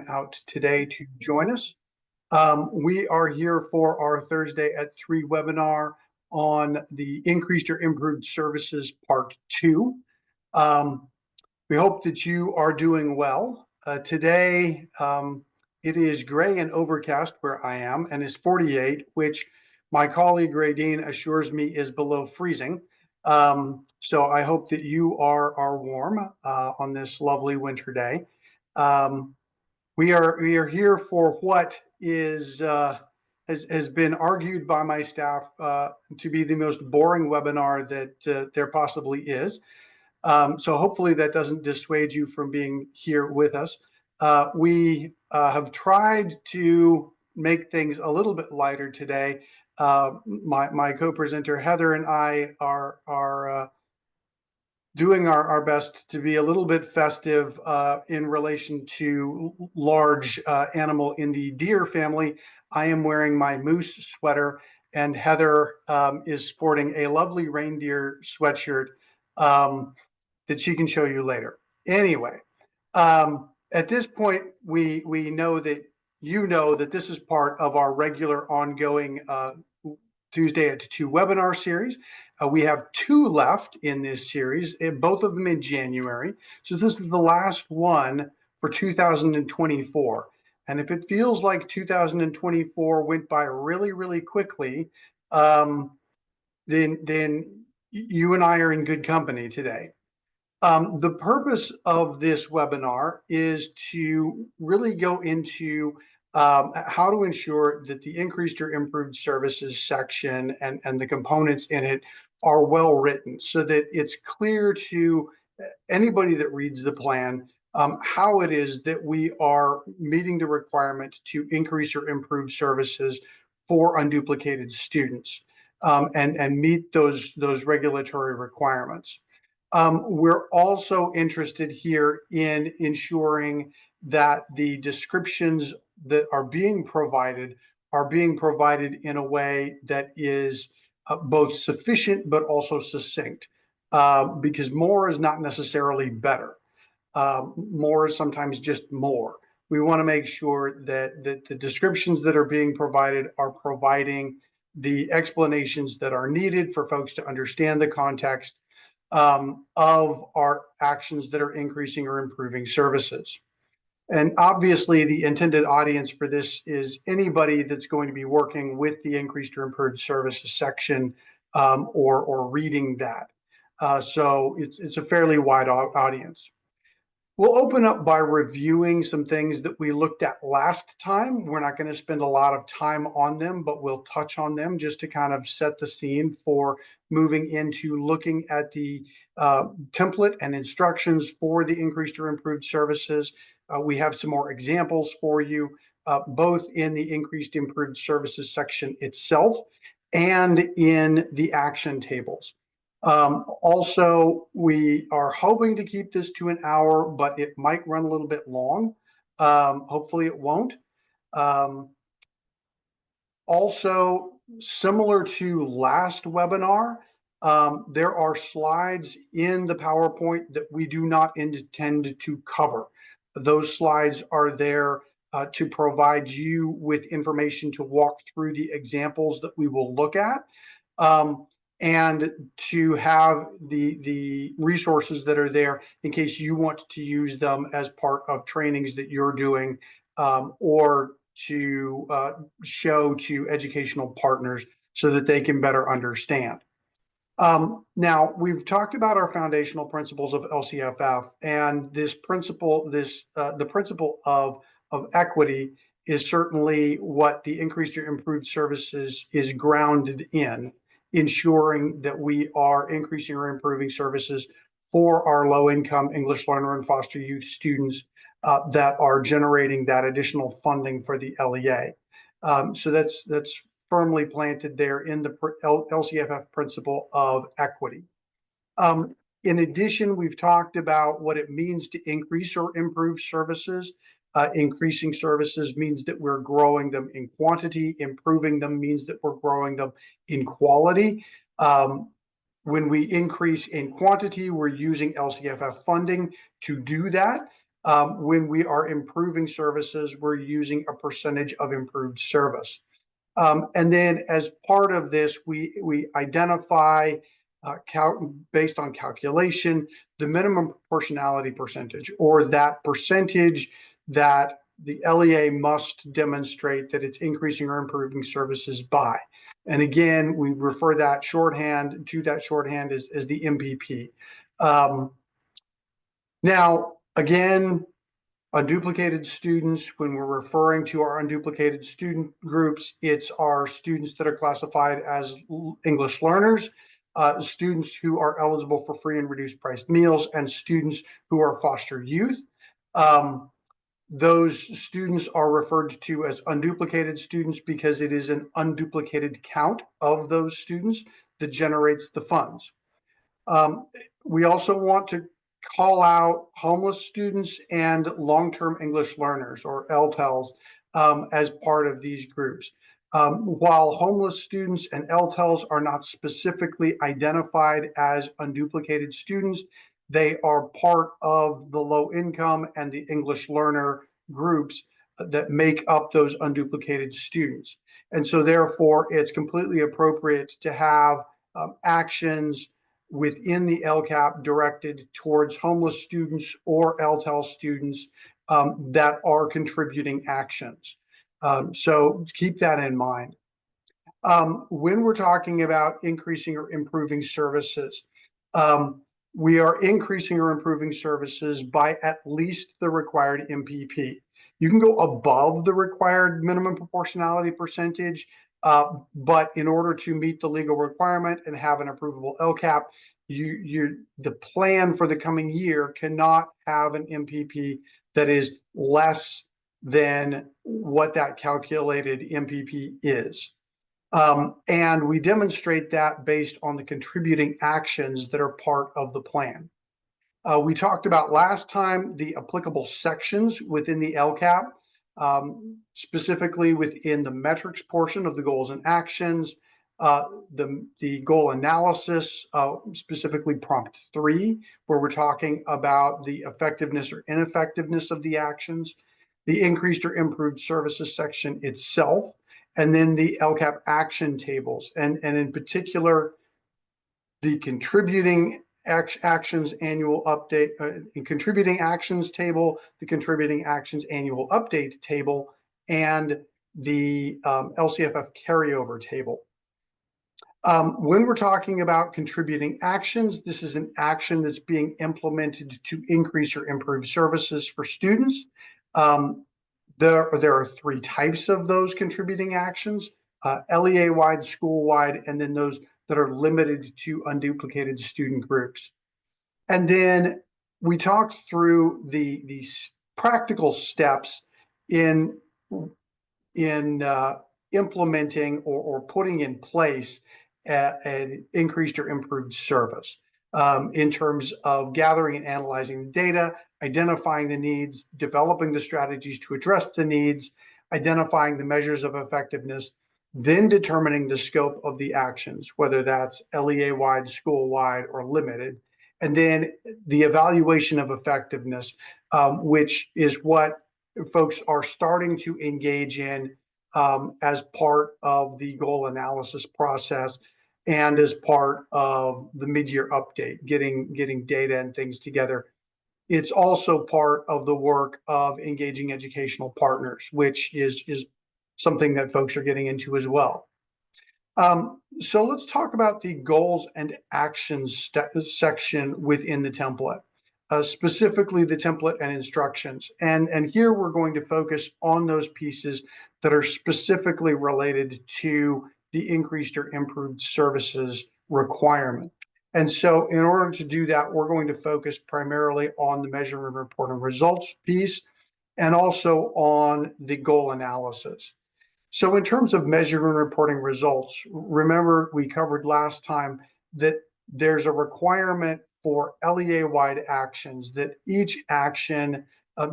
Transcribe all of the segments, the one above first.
out today to join us. We are here for our Thursday at 3 webinar on the Increased or Improved Services Part 2. We hope that you are doing well. Today, it is gray and overcast where I am, and is 48, which my colleague Radine assures me is below freezing. So I hope that you are warm on this lovely winter day. We are here for what is has been argued by my staff to be the most boring webinar that there possibly is. So hopefully that doesn't dissuade you from being here with us. We have tried to make things a little bit lighter today. My co-presenter Heather and I are doing our best to be a little bit festive in relation to large animal in the deer family. I am wearing my moose sweater, and Heather is sporting a lovely reindeer sweatshirt that she can show you later. Anyway, at this point, we know that you know that this is part of our regular ongoing Tuesday at 2 webinar series. We have 2 left in this series, both of them in January. So this is the last one for 2024. And if it feels like 2024 went by really, really quickly, then you and I are in good company today. The purpose of this webinar is to really go into how to ensure that the increased or improved services section and the components in it are well written so that it's clear to anybody that reads the plan how it is that we are meeting the requirement to increase or improve services for unduplicated students and meet those regulatory requirements. We're also interested here in ensuring that the descriptions that are being provided in a way that is both sufficient but also succinct, because more is not necessarily better. More is sometimes just more. We want to make sure that the descriptions that are being provided are providing the explanations that are needed for folks to understand the context of our actions that are increasing or improving services. And obviously, the intended audience for this is anybody that's going to be working with the increased or improved services section or reading that. So it's a fairly wide audience. We'll open up by reviewing some things that we looked at last time. We're not going to spend a lot of time on them, but we'll touch on them just to kind of set the scene for moving into looking at the template and instructions for the increased or improved services. We have some more examples for you, both in the increased improved services section itself and in the action tables. Also, we are hoping to keep this to an hour, but it might run a little bit long. Hopefully it won't. Also, similar to last webinar, there are slides in the PowerPoint that we do not intend to cover. Those slides are there to provide you with information to walk through the examples that we will look at. And to have the resources that are there in case you want to use them as part of trainings that you're doing or to show to educational partners so that they can better understand. Now, we've talked about our foundational principles of LCFF, and this principle, the principle of equity is certainly what the increased or improved services is grounded in, ensuring that we are increasing or improving services for our low-income English learner and foster youth students that are generating that additional funding for the LEA. So that's firmly planted there in the LCFF principle of equity. In addition, we've talked about what it means to increase or improve services. Increasing services means that we're growing them in quantity. Improving them means that we're growing them in quality. When we increase in quantity, we're using LCFF funding to do that. When we are improving services, we're using a percentage of improved service. And then as part of this, we identify based on calculation, the minimum proportionality percentage, or that percentage that the LEA must demonstrate that it's increasing or improving services by. And again, we refer that shorthand as the MPP. Now, again, unduplicated students, when we're referring to our unduplicated student groups, it's our students that are classified as English learners, students who are eligible for free and reduced price meals, and students who are foster youth. Those students are referred to as unduplicated students because it is an unduplicated count of those students that generates the funds. We also want to call out homeless students and long-term English learners, or LTELs, as part of these groups. While homeless students and LTELs are not specifically identified as unduplicated students, they are part of the low income and the English learner groups that make up those unduplicated students. And so therefore, it's completely appropriate to have actions within the LCAP directed towards homeless students or LTEL students that are contributing actions. So keep that in mind. When we're talking about increasing or improving services, we are increasing or improving services by at least the required MPP. You can go above the required minimum proportionality percentage, but in order to meet the legal requirement and have an approvable LCAP, the plan for the coming year cannot have an MPP that is less than what that calculated MPP is. And we demonstrate that based on the contributing actions that are part of the plan. We talked about last time the applicable sections within the LCAP, specifically within the metrics portion of the goals and actions, the goal analysis, specifically prompt 3, where we're talking about the effectiveness or ineffectiveness of the actions, the increased or improved services section itself, and then the LCAP action tables, and in particular, the contributing actions annual update, contributing actions table, the contributing actions annual update table, and the LCFF carryover table. When we're talking about contributing actions, this is an action that's being implemented to increase or improve services for students. There are 3 types of those contributing actions, LEA-wide, school-wide, and then those that are limited to unduplicated student groups. And then we talked through the practical steps in implementing or putting in place an increased or improved service in terms of gathering and analyzing the data, identifying the needs, developing the strategies to address the needs, identifying the measures of effectiveness, then determining the scope of the actions, whether that's LEA-wide, school-wide, or limited, and then the evaluation of effectiveness, which is what folks are starting to engage in as part of the goal analysis process and as part of the mid-year update, getting data and things together. It's also part of the work of engaging educational partners, which is something that folks are getting into as well. So let's talk about the goals and actions section within the template, specifically the template and instructions. And here we're going to focus on those pieces that are specifically related to the increased or improved services requirement. And so in order to do that, we're going to focus primarily on the measurement, report, and results piece, and also on the goal analysis. So in terms of measuring and reporting results, remember we covered last time that there's a requirement for LEA-wide actions, that each action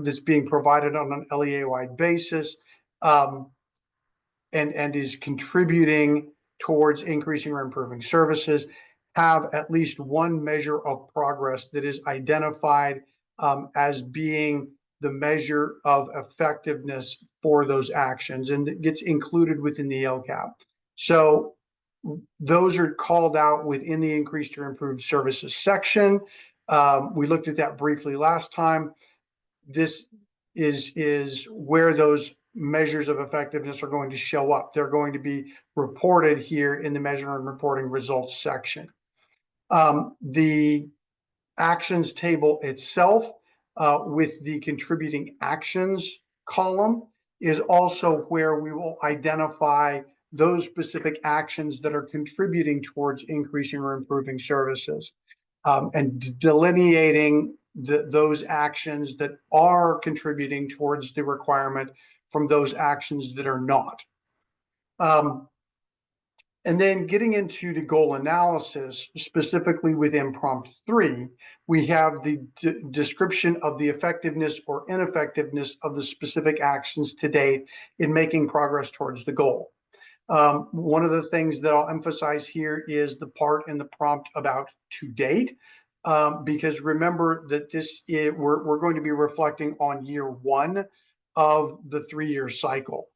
that's being provided on an LEA-wide basis and is contributing towards increasing or improving services have at least one measure of progress that is identified as being the measure of effectiveness for those actions, and it gets included within the LCAP. So those are called out within the increased or improved services section. We looked at that briefly last time. This is where those measures of effectiveness are going to show up. They're going to be reported here in the measuring and reporting results section. The actions table itself with the contributing actions column is also where we will identify those specific actions that are contributing towards increasing or improving services, and delineating those actions that are contributing towards the requirement from those actions that are not. And then getting into the goal analysis, specifically within prompt 3, we have the description of the effectiveness or ineffectiveness of the specific actions to date in making progress towards the goal. One of the things that I'll emphasize here is the part in the prompt about to date, because remember that we're going to be reflecting on year 1 of the 3-year cycle.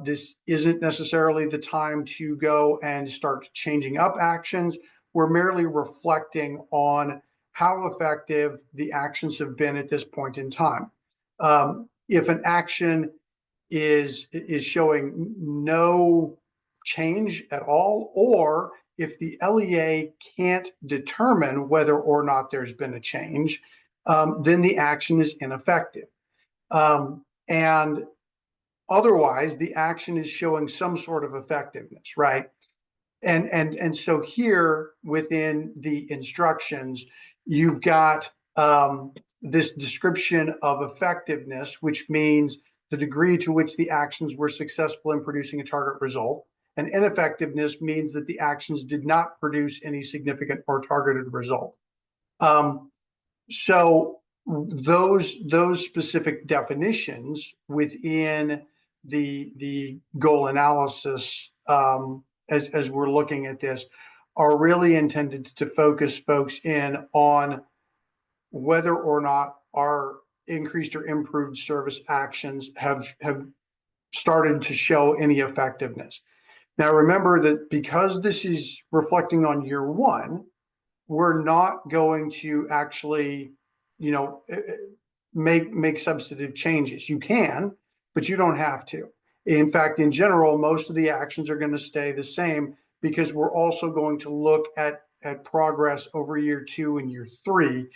This isn't necessarily the time to go and start changing up actions. We're merely reflecting on how effective the actions have been at this point in time. If an action is showing no change at all, or if the LEA can't determine whether or not there's been a change, then the action is ineffective. And otherwise, the action is showing some sort of effectiveness, right? And so here within the instructions, you've got this description of effectiveness, which means the degree to which the actions were successful in producing a target result. And ineffectiveness means that the actions did not produce any significant or targeted result. So those specific definitions within the goal analysis, as we're looking at this, are really intended to focus folks in on whether or not our increased or improved service actions have started to show any effectiveness. Now, remember that because this is reflecting on year 1, we're not going to actually, make substantive changes. You can, but you don't have to. In fact, in general, most of the actions are going to stay the same, because we're also going to look at progress over year 2 and year 3.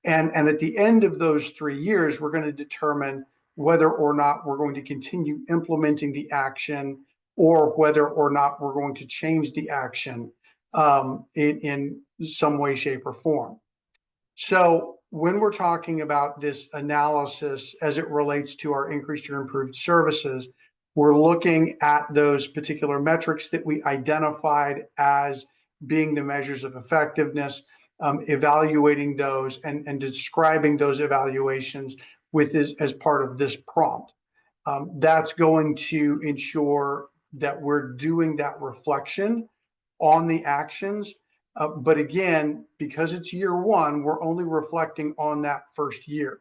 And at the end of those 3 years, we're going to determine whether or not we're going to continue implementing the action, or whether or not we're going to change the action in some way, shape, or form. So when we're talking about this analysis as it relates to our increased or improved services, we're looking at those particular metrics that we identified as being the measures of effectiveness, evaluating those and describing those evaluations with this as part of this prompt. That's going to ensure that we're doing that reflection on the actions. But again, because it's year 1, we're only reflecting on that first year.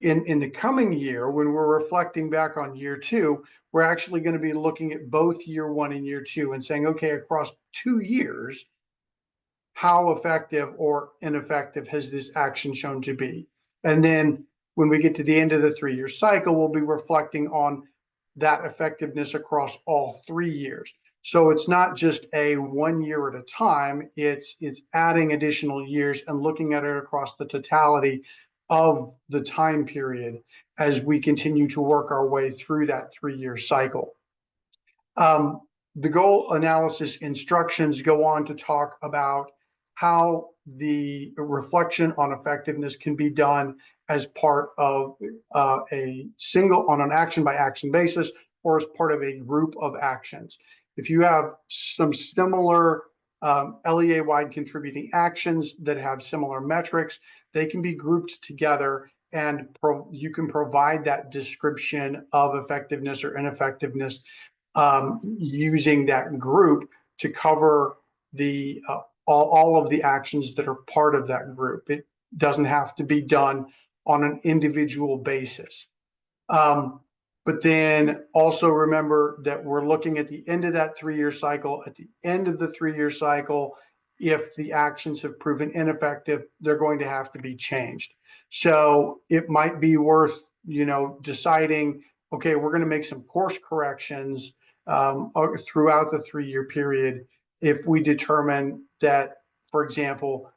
In the coming year, when we're reflecting back on year 2, we're actually going to be looking at both year 1 and year 2 and saying, okay, across 2 years, how effective or ineffective has this action shown to be? And then when we get to the end of the 3-year cycle, we'll be reflecting on that effectiveness across all 3 years. So it's not just a 1 year at a time, it's adding additional years and looking at it across the totality of the time period as we continue to work our way through that 3-year cycle. The goal analysis instructions go on to talk about how the reflection on effectiveness can be done as part of on an action by action basis, or as part of a group of actions. If you have some similar LEA-wide contributing actions that have similar metrics, they can be grouped together, and you can provide that description of effectiveness or ineffectiveness using that group to cover all of the actions that are part of that group. It doesn't have to be done on an individual basis. But then also remember that we're looking at the end of that 3-year cycle. At the end of the 3-year cycle, if the actions have proven ineffective, they're going to have to be changed. So it might be worth, deciding, okay, we're going to make some course corrections throughout the 3-year period if we determine that, for example,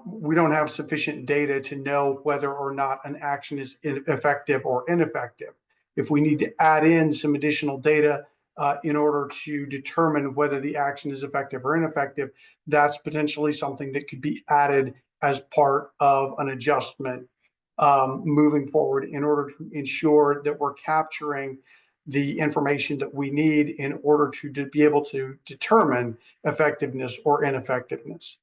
we don't have sufficient data to know whether or not an action is effective or ineffective. If we need to add in some additional data in order to determine whether the action is effective or ineffective, that's potentially something that could be added as part of an adjustment moving forward in order to ensure that we're capturing the information that we need in order to be able to determine effectiveness or ineffectiveness.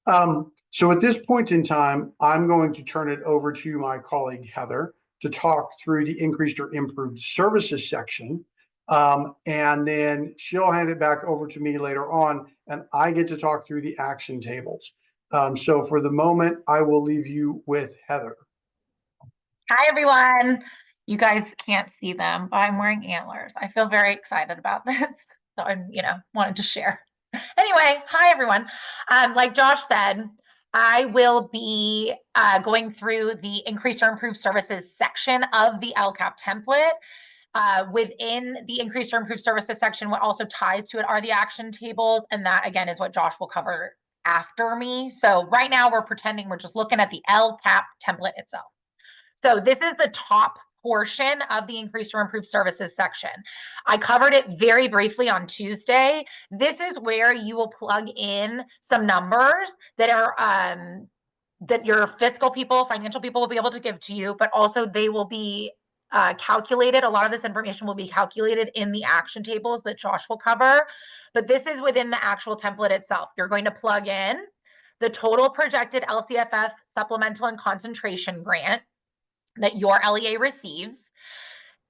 So at this point in time, I'm going to turn it over to my colleague, Heather, to talk through the increased or improved services section. And then she'll hand it back over to me later on, and I get to talk through the action tables. So for the moment, I will leave you with Heather. Hi, everyone. You guys can't see them, but I'm wearing antlers. I feel very excited about this. So I'm, wanted to share. Anyway, hi, everyone. Like Josh said, I will be going through the increased or improved services section of the LCAP template. Within the increased or improved services section, what also ties to it are the action tables. And that, again, is what Josh will cover after me. So right now we're pretending we're just looking at the LCAP template itself. So this is the top portion of the increased or improved services section. I covered it very briefly on Tuesday. This is where you will plug in some numbers that are that your fiscal people, financial people will be able to give to you, but also they will be calculated. A lot of this information will be calculated in the action tables that Josh will cover, but this is within the actual template itself. You're going to plug in the total projected LCFF supplemental and concentration grant that your LEA receives.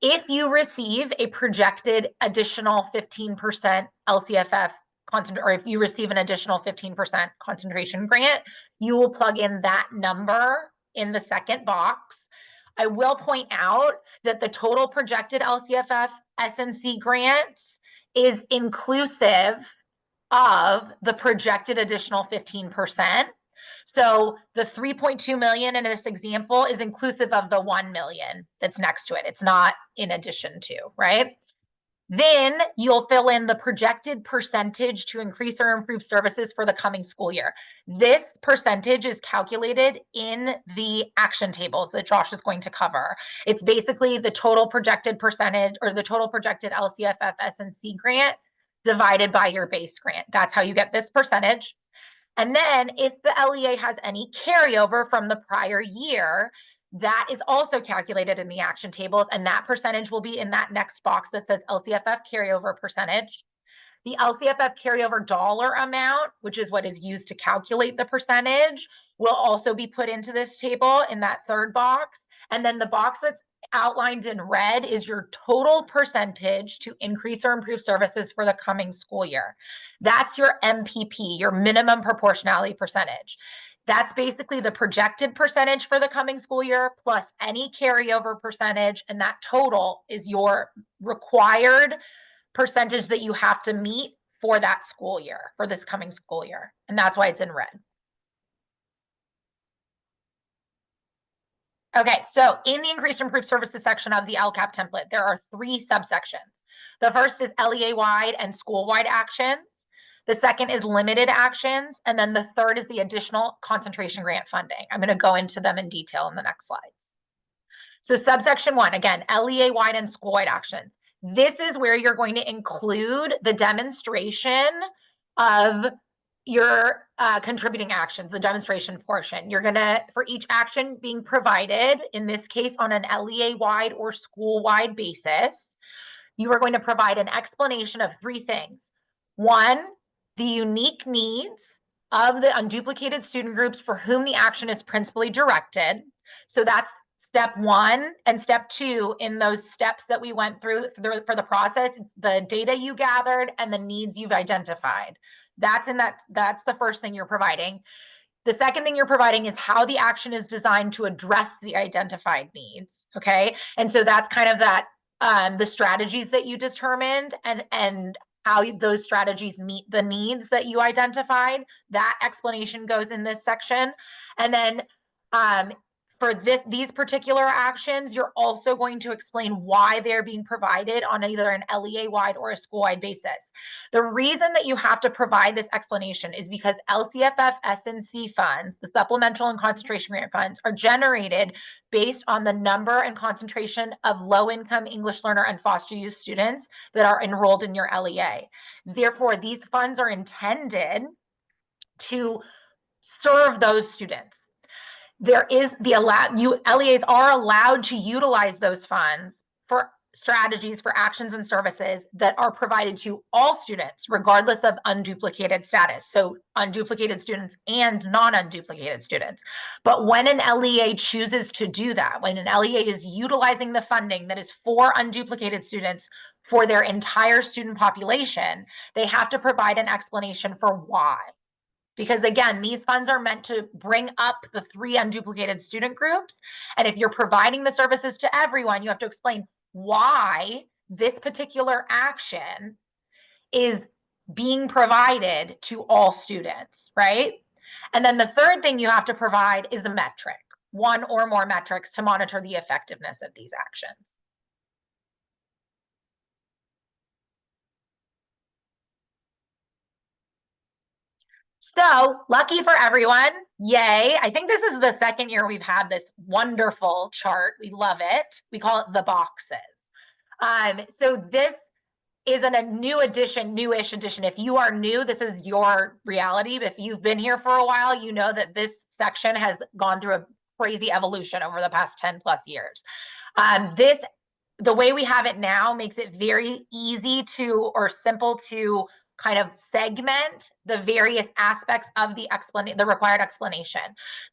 If you receive a projected additional 15% LCFF or if you receive an additional 15% concentration grant, you will plug in that number in the second box. I will point out that the total projected LCFF SNC grants is inclusive of the projected additional 15%. So the 3.2 million in this example is inclusive of the 1 million that's next to it. It's not in addition to, right? Then you'll fill in the projected percentage to increase or improve services for the coming school year. This percentage is calculated in the action tables that Josh is going to cover. It's basically the total projected percentage or the total projected LCFF SNC grant divided by your base grant. That's how you get this percentage. And then if the LEA has any carryover from the prior year, that is also calculated in the action tables, and that percentage will be in that next box that says LCFF carryover percentage. The LCFF carryover dollar amount, which is what is used to calculate the percentage, will also be put into this table in that third box. And then the box that's outlined in red is your total percentage to increase or improve services for the coming school year. That's your MPP, your minimum proportionality percentage. That's basically the projected percentage for the coming school year plus any carryover percentage. And that total is your required percentage that you have to meet for that school year, for this coming school year. And that's why it's in red. Okay, so in the increased and improved services section of the LCAP template, there are 3 subsections. The first is LEA-wide and school-wide actions. The second is limited actions. And then the third is the additional concentration grant funding. I'm going to go into them in detail in the next slides. So subsection 1, again, LEA-wide and school-wide actions. This is where you're going to include the demonstration of your contributing actions, the demonstration portion. You're going to, for each action being provided, in this case on an LEA-wide or school-wide basis, you are going to provide an explanation of 3 things. 1, the unique needs of the unduplicated student groups for whom the action is principally directed. So that's step 1 and step 2 in those steps that we went through for the process. It's the data you gathered and the needs you've identified. That's the first thing you're providing. The second thing you're providing is how the action is designed to address the identified needs. Okay. And so that's kind of that, the strategies that you determined and how those strategies meet the needs that you identified. That explanation goes in this section. And then, for these particular actions, you're also going to explain why they're being provided on either an LEA-wide or a school-wide basis. The reason that you have to provide this explanation is because LCFF S&C funds, the supplemental and concentration grant funds, are generated based on the number and concentration of low-income English learner and foster youth students that are enrolled in your LEA. Therefore, these funds are intended to serve those students. There is LEAs are allowed to utilize those funds for strategies, for actions and services that are provided to all students, regardless of unduplicated status. So unduplicated students and non-unduplicated students. But when an LEA chooses to do that, when an LEA is utilizing the funding that is for unduplicated students for their entire student population, they have to provide an explanation for why. Because again, these funds are meant to bring up the 3 unduplicated student groups. And if you're providing the services to everyone, you have to explain why this particular action is being provided to all students, right? And then the third thing you have to provide is a metric, 1 or more metrics to monitor the effectiveness of these actions. So lucky for everyone, yay. I think this is the second year we've had this wonderful chart. We love it. We call it the boxes. So this is a newish edition. If you are new, this is your reality. If you've been here for a while, you know that this section has gone through a crazy evolution over the past 10 plus years. The way we have it now makes it very easy to, or simple to, kind of segment the various aspects of the required explanation.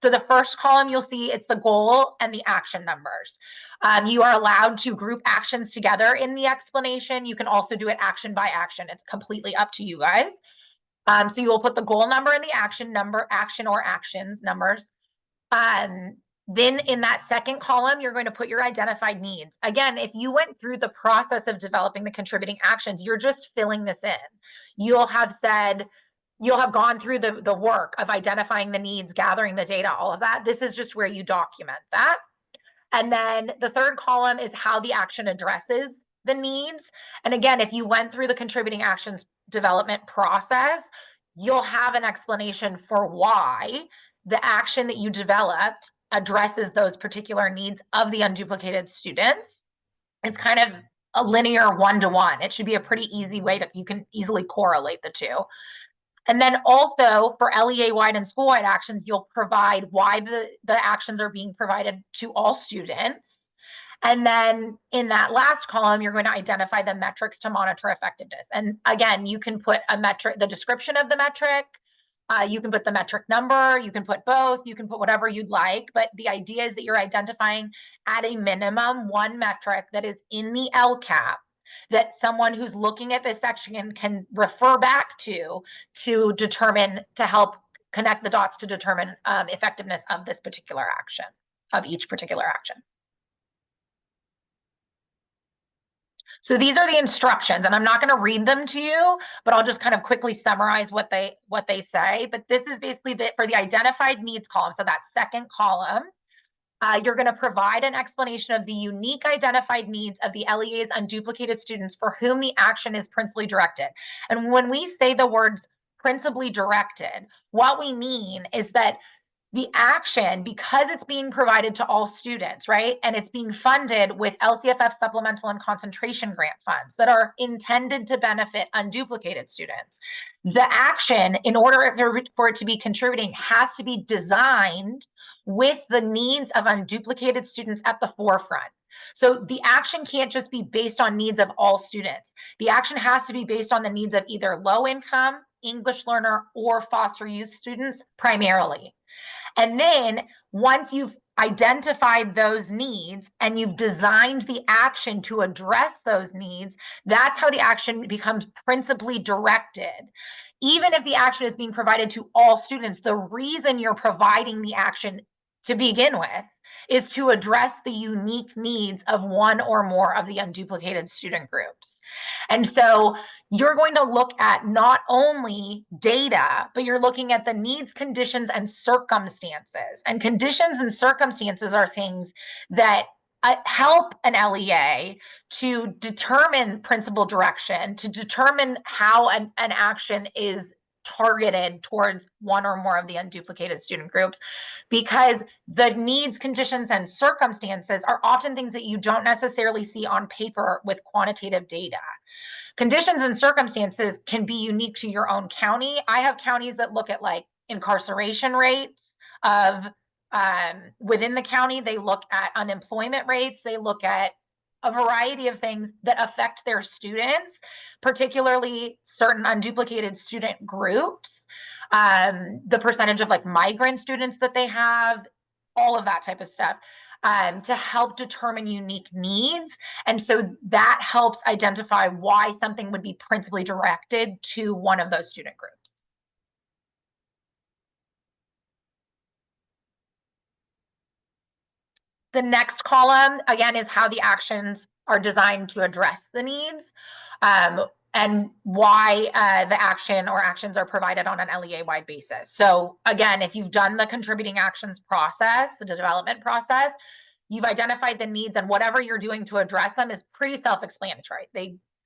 So the first column, you'll see it's the goal and the action numbers. You are allowed to group actions together in the explanation. You can also do it action by action. It's completely up to you guys. So you will put the goal number and the action number, action or actions numbers. Then in that second column, you're going to put your identified needs. Again, if you went through the process of developing the contributing actions, you're just filling this in. You'll have gone through the work of identifying the needs, gathering the data, all of that. This is just where you document that. And then the third column is how the action addresses the needs. And again, if you went through the contributing actions development process, you'll have an explanation for why the action that you developed addresses those particular needs of the unduplicated students. It's kind of a linear 1-to-1. It should be a pretty easy way you can easily correlate the two. And then also for LEA-wide and school-wide actions, you'll provide why the actions are being provided to all students. And then in that last column, you're going to identify the metrics to monitor effectiveness. And again, you can put a metric, the description of the metric, you can put the metric number, you can put both, you can put whatever you'd like, but the idea is that you're identifying at a minimum 1 metric that is in the LCAP that someone who's looking at this section can refer back to determine, to help connect the dots to determine effectiveness of this particular action, of each particular action. So these are the instructions, and I'm not going to read them to you, but I'll just kind of quickly summarize what they say. But this is basically for the identified needs column. So that second column, you're going to provide an explanation of the unique identified needs of the LEA's unduplicated students for whom the action is principally directed. And when we say the words principally directed, what we mean is that the action, because it's being provided to all students, right? And it's being funded with LCFF supplemental and concentration grant funds that are intended to benefit unduplicated students. The action, in order for it to be contributing, has to be designed with the needs of unduplicated students at the forefront. So the action can't just be based on needs of all students. The action has to be based on the needs of either low income, English learner, or foster youth students primarily. And then once you've identified those needs and you've designed the action to address those needs, that's how the action becomes principally directed. even if the action is being provided to all students, the reason you're providing the action to begin with is to address the unique needs of one or more of the unduplicated student groups. And so you're going to look at not only data, but you're looking at the needs, conditions, and circumstances. And conditions and circumstances are things that help an LEA to determine principal direction, to determine how an action is targeted towards one or more of the unduplicated student groups, because the needs, conditions, and circumstances are often things that you don't necessarily see on paper with quantitative data. Conditions and circumstances can be unique to your own county. I have counties that look at like incarceration rates of within the county. They look at unemployment rates. They look at a variety of things that affect their students, particularly certain unduplicated student groups, the percentage of like migrant students that they have, all of that type of stuff, to help determine unique needs. And so that helps identify why something would be principally directed to one of those student groups. The next column, again, is how the actions are designed to address the needs, and why the action or actions are provided on an LEA-wide basis. So again, if you've done the contributing actions process, the development process, you've identified the needs, and whatever you're doing to address them is pretty self-explanatory.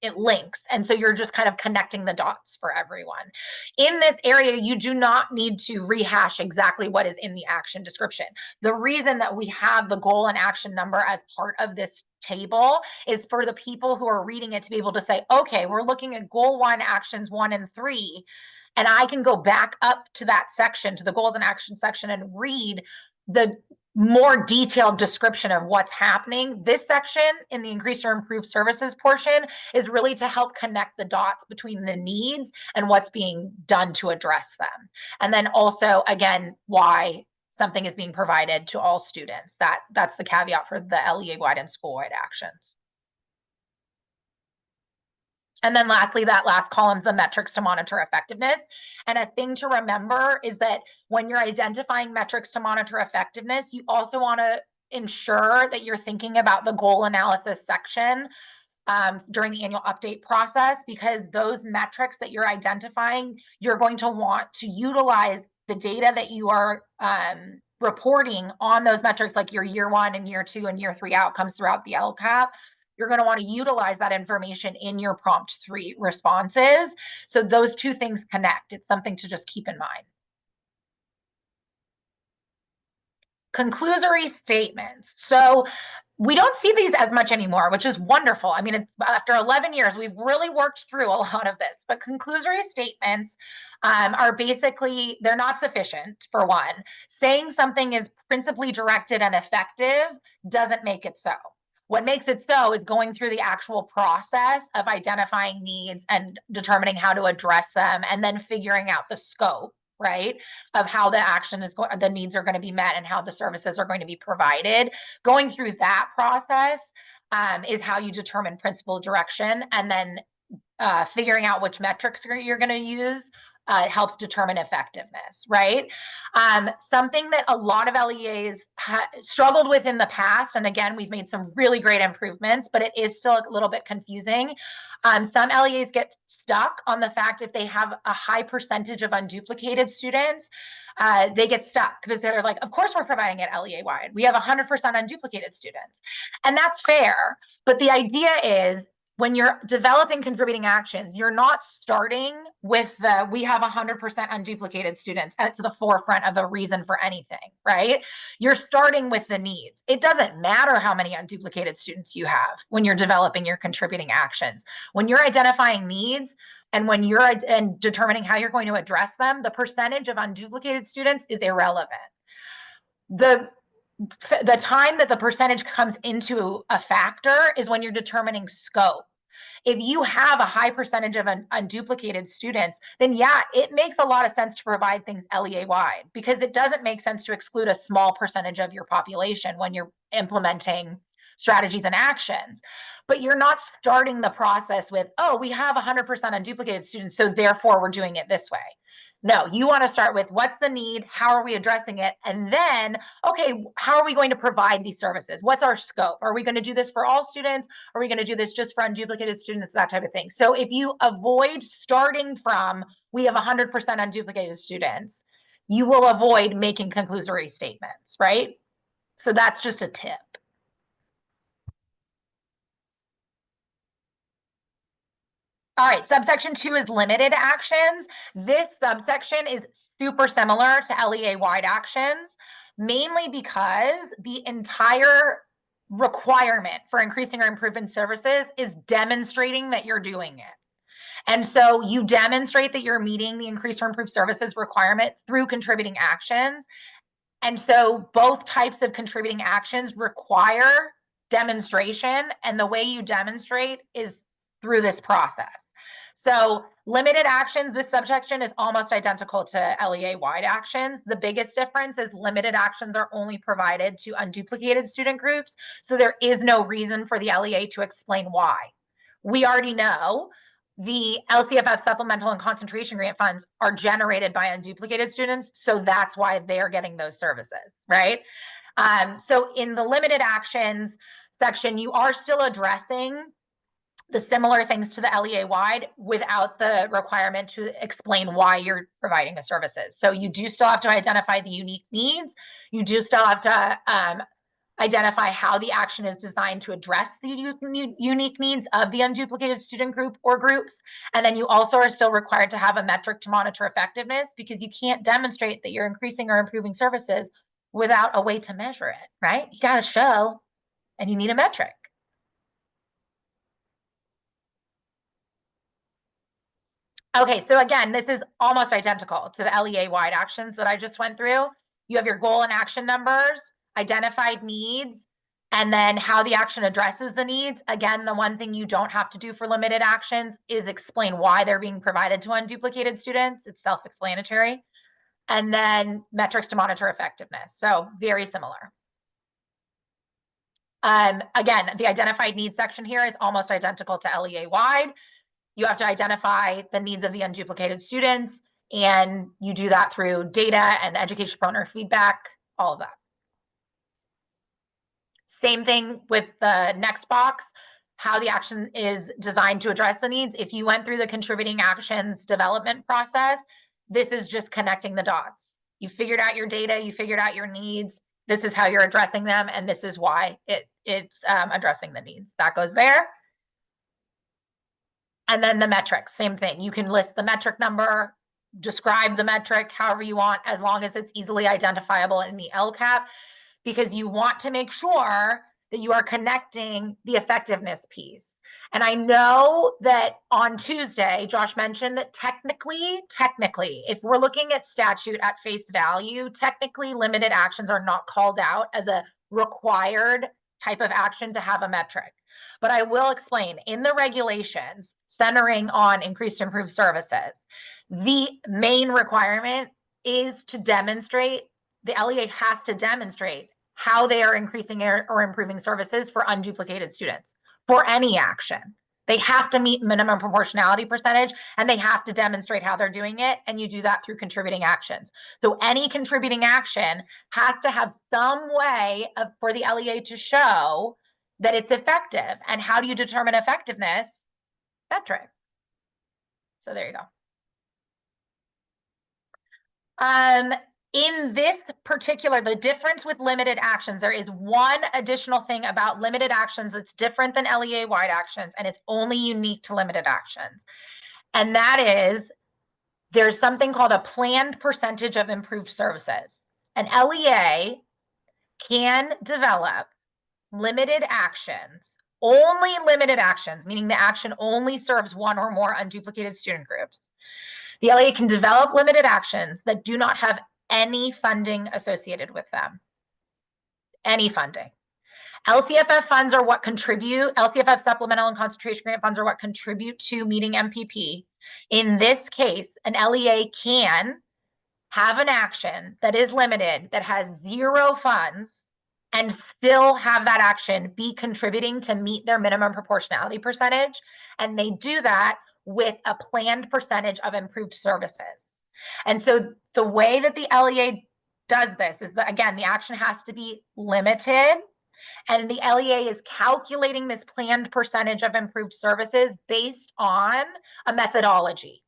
It links. And so you're just kind of connecting the dots for everyone. In this area, you do not need to rehash exactly what is in the action description. The reason that we have the goal and action number as part of this table is for the people who are reading it to be able to say, okay, we're looking at goal 1, actions 1 and 3. And I can go back up to that section, to the goals and action section, and read the more detailed description of what's happening. This section in the increased or improved services portion is really to help connect the dots between the needs and what's being done to address them. And then also, again, why something is being provided to all students. That's the caveat for the LEA-wide and school-wide actions. And then lastly, that last column is the metrics to monitor effectiveness. And a thing to remember is that when you're identifying metrics to monitor effectiveness, you also want to ensure that you're thinking about the goal analysis section during the annual update process, because those metrics that you're identifying, you're going to want to utilize the data that you are reporting on those metrics, like your year 1 and year 2 and year 3 outcomes throughout the LCAP. You're going to want to utilize that information in your prompt 3 responses. So those two things connect. It's something to just keep in mind. Conclusory statements. So we don't see these as much anymore, which is wonderful. I mean, it's after 11 years, we've really worked through a lot of this, but conclusory statements are basically, they're not sufficient for one. Saying something is principally directed and effective doesn't make it so. What makes it so is going through the actual process of identifying needs and determining how to address them, and then figuring out the scope, right, of how the action is going, the needs are going to be met, and how the services are going to be provided. Going through that process is how you determine principal direction, and then figuring out which metrics you're going to use helps determine effectiveness, right? Something that a lot of LEAs struggled with in the past, and again, we've made some really great improvements, but it is still a little bit confusing. Some LEAs get stuck on the fact if they have a high percentage of unduplicated students, they get stuck because they're like, of course we're providing it LEA-wide. We have 100% unduplicated students. And that's fair, but the idea is, when you're developing contributing actions, you're not starting with we have 100% unduplicated students at the forefront of a reason for anything, right? You're starting with the needs. It doesn't matter how many unduplicated students you have when you're developing your contributing actions. When you're identifying needs and when you're determining how you're going to address them, the percentage of unduplicated students is irrelevant. The time that the percentage comes into a factor is when you're determining scope. If you have a high percentage of unduplicated students, then yeah, it makes a lot of sense to provide things LEA-wide, because it doesn't make sense to exclude a small percentage of your population when you're implementing strategies and actions. But you're not starting the process with, oh, we have 100% unduplicated students, so therefore we're doing it this way. No, you want to start with what's the need, how are we addressing it, and then, okay, how are we going to provide these services? What's our scope? Are we going to do this for all students? Are we going to do this just for unduplicated students? That type of thing. So if you avoid starting from, we have 100% unduplicated students, you will avoid making conclusory statements, right? So that's just a tip. All right, subsection 2 is limited actions. This subsection is super similar to LEA-wide actions, mainly because the entire requirement for increasing or improving services is demonstrating that you're doing it. And so you demonstrate that you're meeting the increase or improve services requirement through contributing actions. And so both types of contributing actions require demonstration, and the way you demonstrate is through this process. So limited actions, this subsection is almost identical to LEA-wide actions. The biggest difference is limited actions are only provided to unduplicated student groups, so there is no reason for the LEA to explain why. We already know the LCFF supplemental and concentration grant funds are generated by unduplicated students, so that's why they're getting those services, right? So in the limited actions section, you are still addressing the similar things to the LEA-wide without the requirement to explain why you're providing the services. So you do still have to identify the unique needs. You do still have to identify how the action is designed to address the unique needs of the unduplicated student group or groups. And then you also are still required to have a metric to monitor effectiveness, because you can't demonstrate that you're increasing or improving services without a way to measure it, right? You got to show, and you need a metric. Okay, so again, this is almost identical to the LEA-wide actions that I just went through. You have your goal and action numbers, identified needs, and then how the action addresses the needs. Again, the one thing you don't have to do for limited actions is explain why they're being provided to unduplicated students. It's self-explanatory. And then metrics to monitor effectiveness. So very similar. Again, the identified needs section here is almost identical to LEA-wide. You have to identify the needs of the unduplicated students, and you do that through data and education partner feedback, all of that. Same thing with the next box, how the action is designed to address the needs. If you went through the contributing actions development process, this is just connecting the dots. You figured out your data, you figured out your needs, this is how you're addressing them, and this is why it's addressing the needs. That goes there. And then the metrics, same thing. You can list the metric number, describe the metric however you want, as long as it's easily identifiable in the LCAP, because you want to make sure that you are connecting the effectiveness piece. And I know that on Tuesday, Josh mentioned that technically, if we're looking at statute at face value, technically limited actions are not called out as a required type of action to have a metric. But I will explain in the regulations centering on increased improved services, the main requirement is to demonstrate, the LEA has to demonstrate how they are increasing or improving services for unduplicated students for any action. They have to meet minimum proportionality percentage, and they have to demonstrate how they're doing it. And you do that through contributing actions. So any contributing action has to have some way for the LEA to show that it's effective. And how do you determine effectiveness? Metric. So there you go. In this particular, the difference with limited actions, there is one additional thing about limited actions that's different than LEA-wide actions, and it's only unique to limited actions. And that is, there's something called a planned percentage of improved services. An LEA can develop limited actions, only limited actions, meaning the action only serves one or more unduplicated student groups. The LEA can develop limited actions that do not have any funding associated with them. Any funding. LCFF funds are what contribute, LCFF supplemental and concentration grant funds are what contribute to meeting MPP. In this case, an LEA can have an action that is limited, that has zero funds, and still have that action be contributing to meet their minimum proportionality percentage. And they do that with a planned percentage of improved services. And so the way that the LEA does this is that, again, the action has to be limited. And the LEA is calculating this planned percentage of improved services based on a methodology.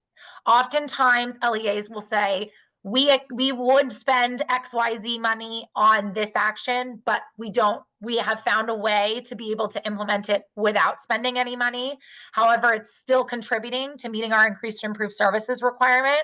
Oftentimes, LEAs will say, we would spend XYZ money on this action, but we have found a way to be able to implement it without spending any money. However, it's still contributing to meeting our increased improved services requirement.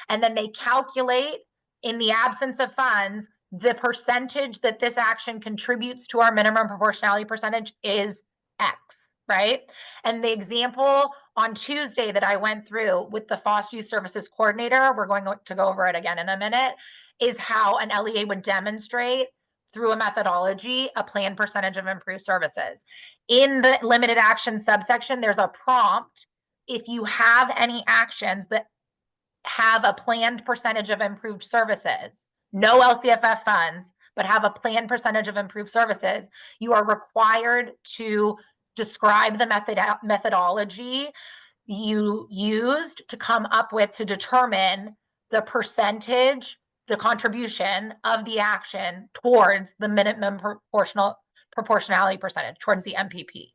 And then they calculate, in the absence of funds, the percentage that this action contributes to our minimum proportionality percentage is X, right? And the example on Tuesday that I went through with the Foster Youth Services Coordinator, we're going to go over it again in a minute, is how an LEA would demonstrate through a methodology a planned percentage of improved services. In the limited action subsection, there's a prompt. If you have any actions that have a planned percentage of improved services, no LCFF funds, but have a planned percentage of improved services, you are required to describe the methodology you used to come up with to determine the percentage, the contribution of the action towards the minimum proportionality percentage, towards the MPP.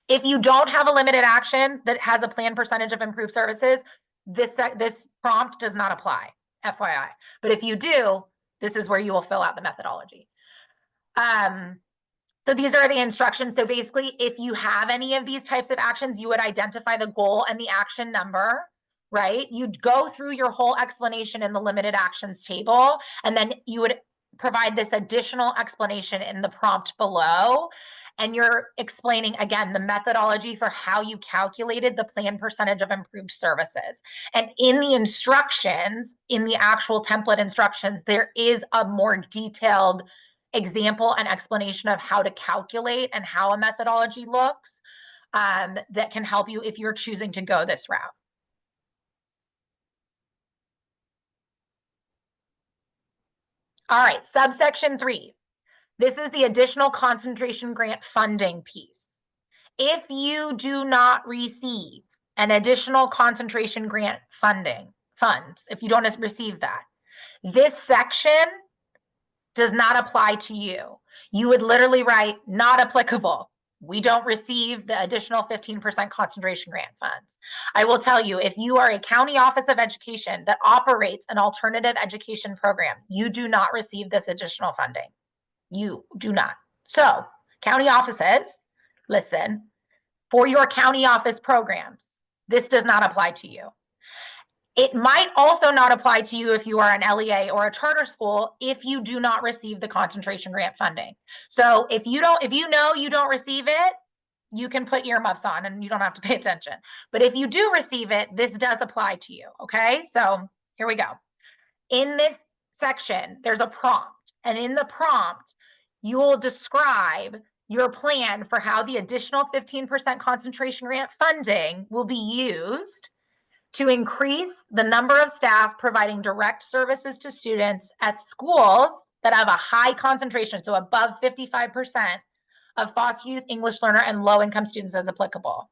If you don't have a limited action that has a planned percentage of improved services, this prompt does not apply, FYI. But if you do, this is where you will fill out the methodology. So these are the instructions. So basically, if you have any of these types of actions, you would identify the goal and the action number, right? You'd go through your whole explanation in the limited actions table, and then you would provide this additional explanation in the prompt below. And you're explaining, again, the methodology for how you calculated the planned percentage of improved services. And in the instructions, in the actual template instructions, there is a more detailed example and explanation of how to calculate and how a methodology looks that can help you if you're choosing to go this route. All right, subsection 3. This is the additional concentration grant funding piece. If you do not receive an additional concentration grant funds, if you don't receive that, this section does not apply to you. You would literally write not applicable. We don't receive the additional 15% concentration grant funds. I will tell you, if you are a county office of education that operates an alternative education program, you do not receive this additional funding. You do not. So, county offices, listen, for your county office programs, this does not apply to you. It might also not apply to you if you are an LEA or a charter school if you do not receive the concentration grant funding. So if you know you don't receive it, you can put earmuffs on and you don't have to pay attention. But if you do receive it, this does apply to you. Okay, so here we go. In this section, there's a prompt, and in the prompt, you will describe your plan for how the additional 15% concentration grant funding will be used to increase the number of staff providing direct services to students at schools that have a high concentration, so above 55% of foster youth, English learner, and low-income students as applicable.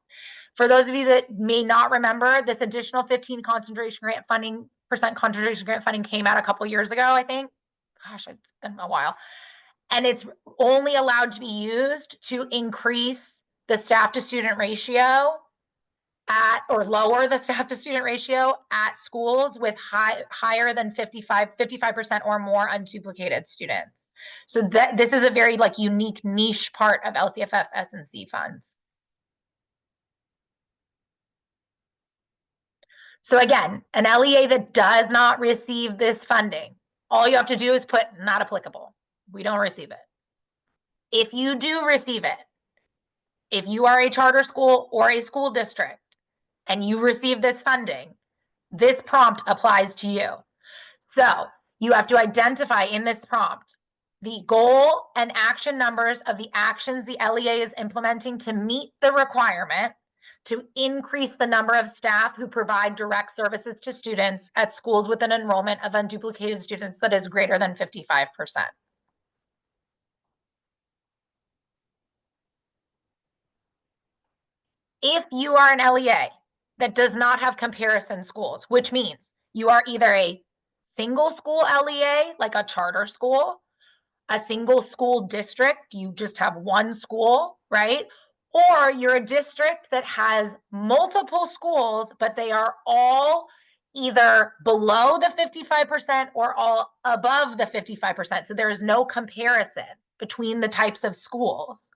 For those of you that may not remember, this additional 15% concentration grant funding came out a couple years ago, I think. Gosh, it's been a while. And it's only allowed to be used to increase the staff to student ratio or lower the staff to student ratio at schools with higher than 55% or more unduplicated students. So this is a very unique niche part of LCFF S&C funds. So again, an LEA that does not receive this funding, all you have to do is put not applicable. We don't receive it. If you do receive it, if you are a charter school or a school district and you receive this funding, this prompt applies to you. So you have to identify in this prompt the goal and action numbers of the actions the LEA is implementing to meet the requirement to increase the number of staff who provide direct services to students at schools with an enrollment of unduplicated students that is greater than 55%. If you are an LEA that does not have comparison schools, which means you are either a single school LEA, like a charter school, a single school district, you just have one school, right? Or you're a district that has multiple schools, but they are all either below the 55% or all above the 55%. So there is no comparison between the types of schools.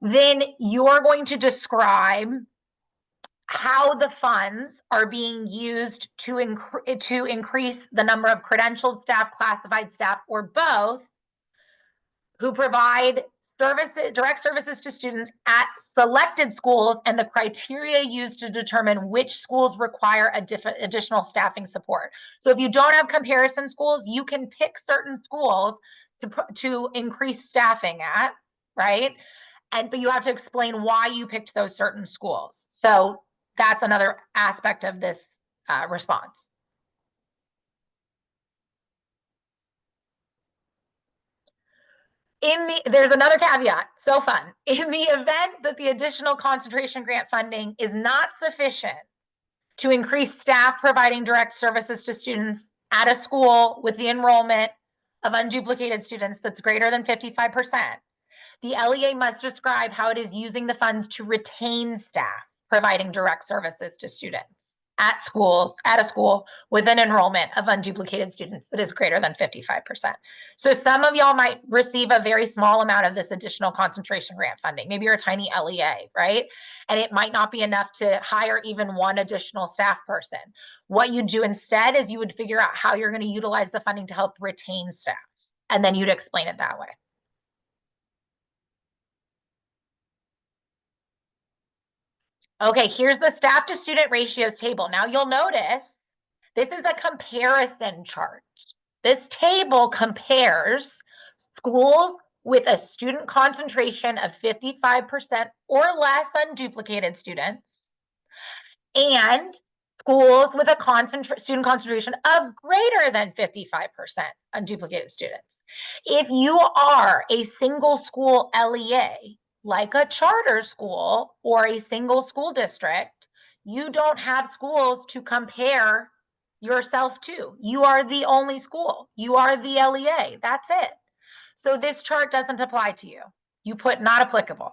Then you're going to describe how the funds are being used to increase the number of credentialed staff, classified staff, or both, who provide direct services to students at selected schools, and the criteria used to determine which schools require additional staffing support. So if you don't have comparison schools, you can pick certain schools to increase staffing at, right? But you have to explain why you picked those certain schools. So that's another aspect of this response. There's another caveat, so fun. In the event that the additional concentration grant funding is not sufficient to increase staff providing direct services to students at a school with the enrollment of unduplicated students that's greater than 55%, the LEA must describe how it is using the funds to retain staff providing direct services to students at a school with an enrollment of unduplicated students that is greater than 55%. So some of y'all might receive a very small amount of this additional concentration grant funding. Maybe you're a tiny LEA, right? And it might not be enough to hire even one additional staff person. What you do instead is you would figure out how you're going to utilize the funding to help retain staff, and then you'd explain it that way. Okay, here's the staff to student ratios table. Now you'll notice this is a comparison chart. This table compares schools with a student concentration of 55% or less unduplicated students and schools with a student concentration of greater than 55% unduplicated students. If you are a single school LEA, like a charter school or a single school district, you don't have schools to compare yourself to. You are the only school. You are the LEA. That's it. So this chart doesn't apply to you. You put not applicable.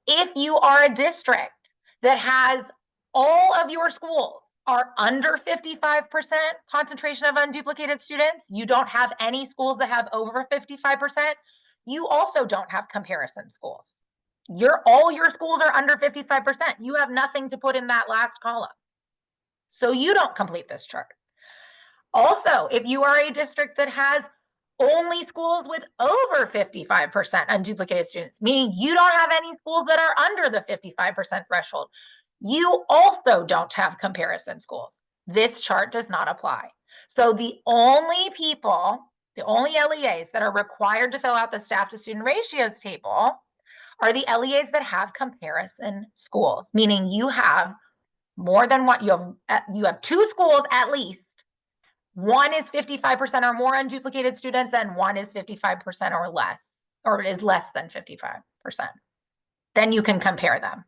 If you are a district that has all of your schools are under 55% concentration of unduplicated students, you don't have any schools that have over 55%, you also don't have comparison schools. All your schools are under 55%. You have nothing to put in that last column. So you don't complete this chart. Also, if you are a district that has only schools with over 55% unduplicated students, meaning you don't have any schools that are under the 55% threshold, you also don't have comparison schools. This chart does not apply. So the only LEAs that are required to fill out the staff to student ratios table are the LEAs that have comparison schools, meaning you have more than what you have two schools at least. One is 55% or more unduplicated students, and one is 55% or less, or is less than 55%. Then you can compare them.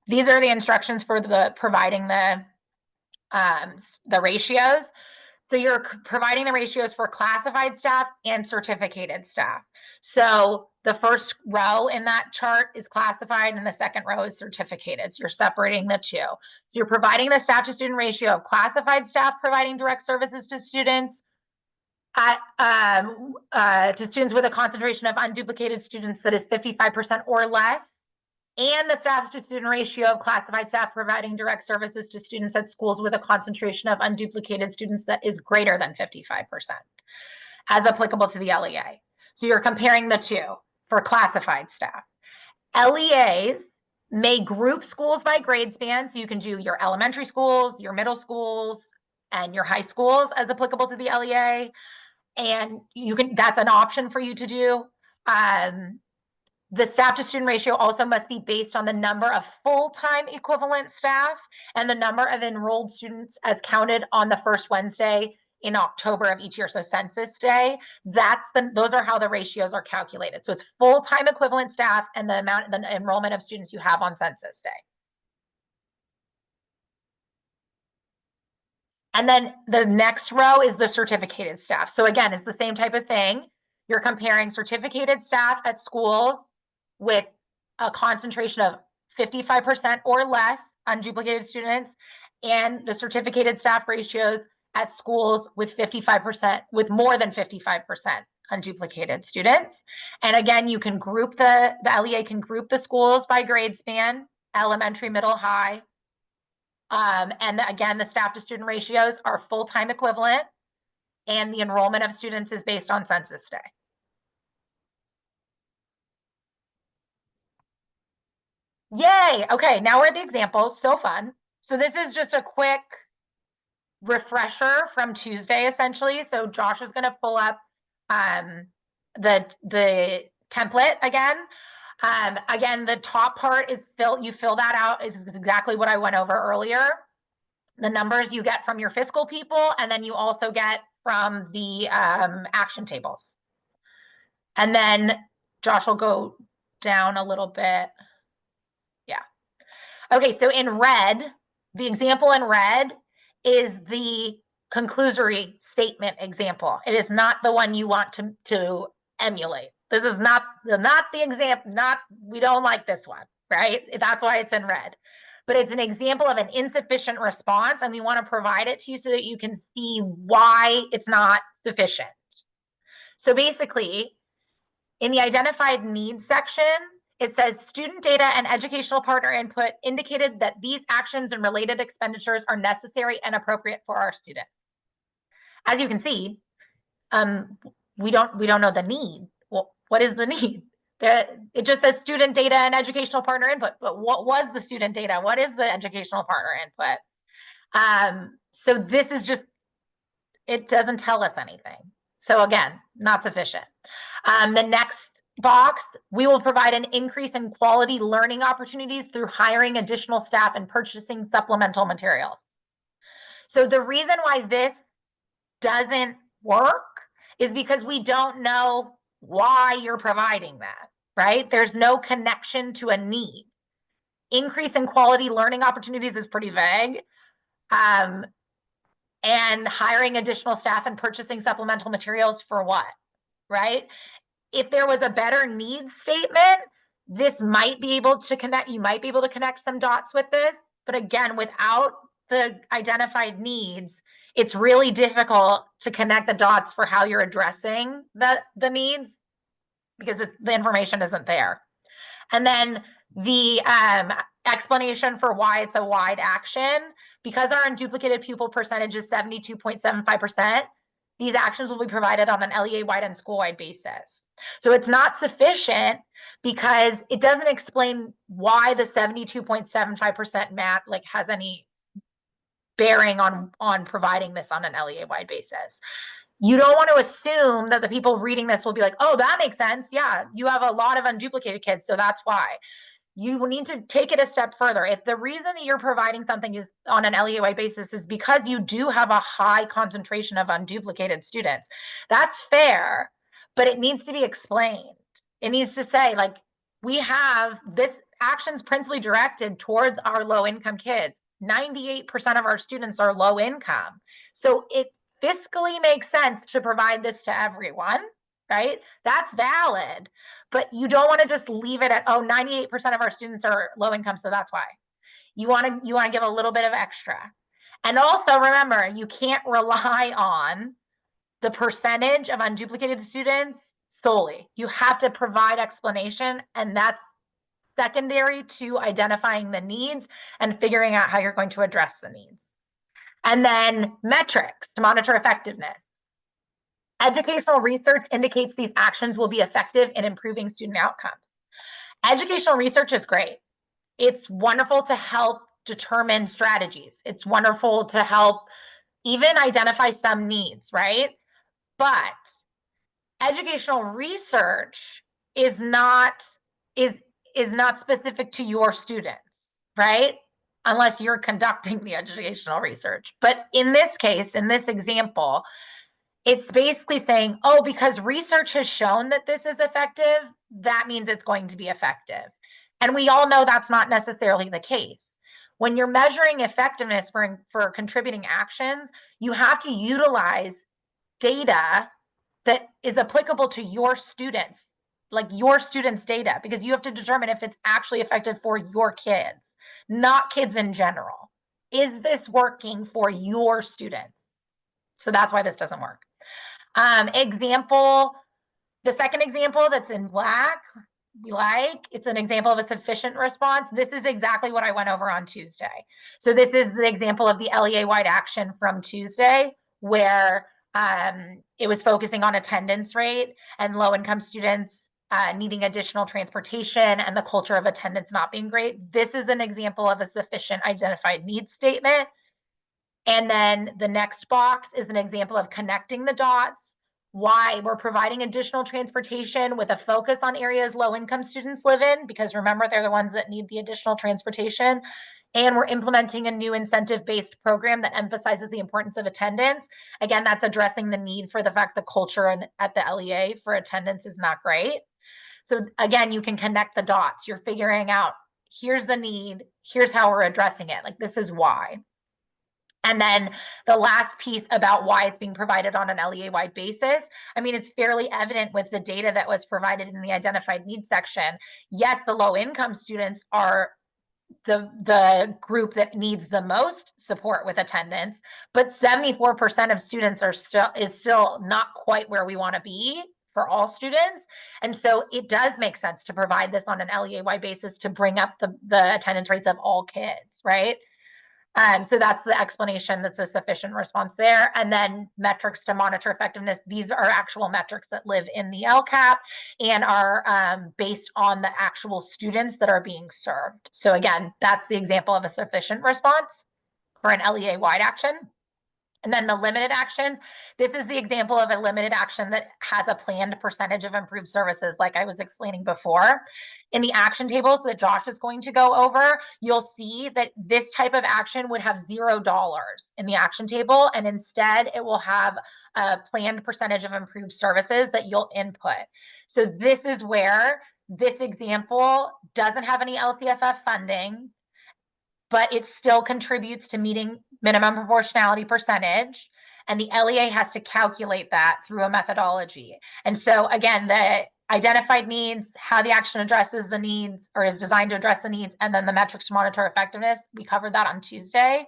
These are the instructions for providing the ratios. So you're providing the ratios for classified staff and certificated staff. So the first row in that chart is classified and the second row is certificated. So you're separating the two. So you're providing the staff to student ratio of classified staff providing direct services to students to students with a concentration of unduplicated students that is 55% or less, and the staff to student ratio of classified staff providing direct services to students at schools with a concentration of unduplicated students that is greater than 55%, as applicable to the LEA. So you're comparing the two for classified staff. LEAs may group schools by grade span, so you can do your elementary schools, your middle schools, and your high schools as applicable to the LEA. And that's an option for you to do. The staff to student ratio also must be based on the number of full-time equivalent staff and the number of enrolled students as counted on the first Wednesday in October of each year, so census day, those are how the ratios are calculated. So it's full-time equivalent staff and the enrollment of students you have on census day. And then the next row is the certificated staff. So again, it's the same type of thing. You're comparing certificated staff at schools with a concentration of 55% or less unduplicated students, and the certificated staff ratios at schools with 55%, with more than 55% unduplicated students. And again, you can group the LEA can group the schools by grade span, elementary, middle, high. And again, the staff to student ratios are full-time equivalent, and the enrollment of students is based on census day. Yay! Okay, now we're at the examples. So fun. So this is just a quick refresher from Tuesday, essentially. So Josh is going to pull up the template again. Again, the top part is you fill that out is exactly what I went over earlier. The numbers you get from your fiscal people, and then you also get from the action tables. And then Josh will go down a little bit. Yeah. Okay, so in red, the example in red is the conclusory statement example. It is not the one you want to emulate. This is not the example, we don't like this one, right? That's why it's in red. But it's an example of an insufficient response, and we want to provide it to you so that you can see why it's not sufficient. So basically, in the identified needs section, it says student data and educational partner input indicated that these actions and related expenditures are necessary and appropriate for our student. As you can see, we don't know the need. Well, what is the need? It just says student data and educational partner input, but what was the student data? What is the educational partner input? So this is just, it doesn't tell us anything. So again, not sufficient. The next box, we will provide an increase in quality learning opportunities through hiring additional staff and purchasing supplemental materials. So the reason why this doesn't work is because we don't know why you're providing that, right? There's no connection to a need. Increase in quality learning opportunities is pretty vague. And hiring additional staff and purchasing supplemental materials for what, right? If there was a better needs statement, this might be able to connect, you might be able to connect some dots with this. But again, without the identified needs, it's really difficult to connect the dots for how you're addressing the needs, because the information isn't there. And then the explanation for why it's a wide action, because our unduplicated pupil percentage is 72.75%, these actions will be provided on an LEA-wide and school-wide basis. So it's not sufficient because it doesn't explain why the 72.75% math has any bearing on providing this on an LEA-wide basis. You don't want to assume that the people reading this will be like, oh, that makes sense. Yeah, you have a lot of unduplicated kids, so that's why. You need to take it a step further. If the reason that you're providing something is on an LEA-wide basis is because you do have a high concentration of unduplicated students, that's fair, but it needs to be explained. It needs to say, we have this actions principally directed towards our low-income kids. 98% of our students are low income. So it fiscally makes sense to provide this to everyone, right? That's valid, but you don't want to just leave it at, oh, 98% of our students are low income, so that's why. You want to give a little bit of extra. And also remember, you can't rely on the percentage of unduplicated students solely. You have to provide explanation, and that's secondary to identifying the needs and figuring out how you're going to address the needs. And then metrics to monitor effectiveness. Educational research indicates these actions will be effective in improving student outcomes. Educational research is great. It's wonderful to help determine strategies. It's wonderful to help even identify some needs, right? But educational research is not specific to your students, right? unless you're conducting the educational research. But in this case, in this example, it's basically saying, oh, because research has shown that this is effective, that means it's going to be effective. And we all know that's not necessarily the case. When you're measuring effectiveness for contributing actions, you have to utilize data that is applicable to your students, like your students' data, because you have to determine if it's actually effective for your kids, not kids in general. Is this working for your students? So that's why this doesn't work. Example, the second example that's in black, it's an example of a sufficient response. This is exactly what I went over on Tuesday. So this is the example of the LEA-wide action from Tuesday, where it was focusing on attendance rate and low-income students needing additional transportation and the culture of attendance not being great. This is an example of a sufficient identified needs statement. And then the next box is an example of connecting the dots, why we're providing additional transportation with a focus on areas low-income students live in, because remember, they're the ones that need the additional transportation. And we're implementing a new incentive-based program that emphasizes the importance of attendance. Again, that's addressing the need for the fact the culture at the LEA for attendance is not great. So again, you can connect the dots. You're figuring out, here's the need, here's how we're addressing it. Like, this is why. And then the last piece about why it's being provided on an LEA-wide basis, I mean, it's fairly evident with the data that was provided in the identified needs section. Yes, the low-income students are the group that needs the most support with attendance, but 74% of students is still not quite where we want to be for all students. And so it does make sense to provide this on an LEA-wide basis to bring up the attendance rates of all kids, right? So that's the explanation. That's a sufficient response there. And then metrics to monitor effectiveness. These are actual metrics that live in the LCAP and are based on the actual students that are being served. So again, that's the example of a sufficient response for an LEA-wide action. And then the limited actions, this is the example of a limited action that has a planned percentage of improved services, like I was explaining before. In the action tables that Josh is going to go over, you'll see that this type of action would have $0 in the action table, and instead it will have a planned percentage of improved services that you'll input. So this is where this example doesn't have any LCFF funding, but it still contributes to meeting minimum proportionality percentage. And the LEA has to calculate that through a methodology. And so again, the identified needs, how the action addresses the needs or is designed to address the needs, and then the metrics to monitor effectiveness, we covered that on Tuesday.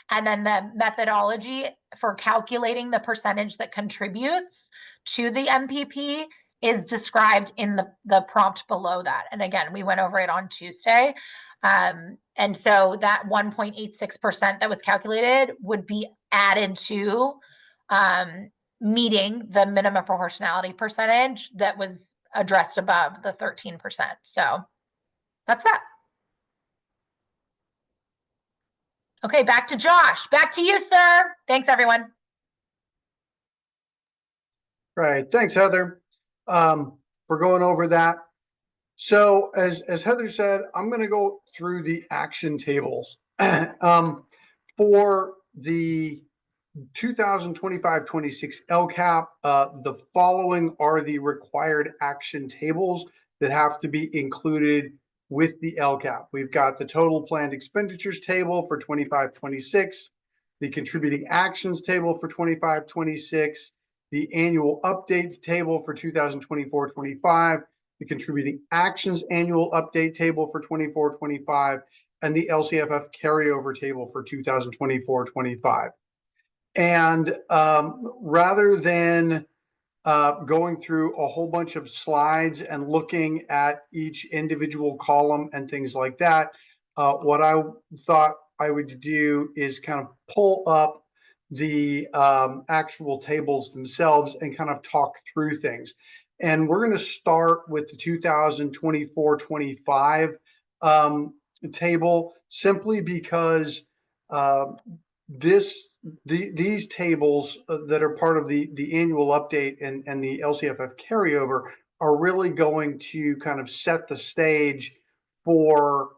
And then the methodology for calculating the percentage that contributes to the MPP is described in the prompt below that. And again, we went over it on Tuesday. And so that 1.86% that was calculated would be added to meeting the minimum proportionality percentage that was addressed above the 13%. So that's that. Okay, back to Josh. Back to you, sir. Thanks, everyone. Right. Thanks, Heather, for going over that. So as Heather said, I'm going to go through the action tables. For the 2025-26 LCAP, the following are the required action tables that have to be included with the LCAP. We've got the total planned expenditures table for 25-26, the contributing actions table for 25-26, the annual updates table for 2024-25, the contributing actions annual update table for 24-25, and the LCFF carryover table for 2024-25. And rather than going through a whole bunch of slides and looking at each individual column and things like that, what I thought I would do is kind of pull up the actual tables themselves and kind of talk through things. And we're going to start with the 2024-25 table, simply because these tables that are part of the annual update and the LCFF carryover are really going to kind of set the stage for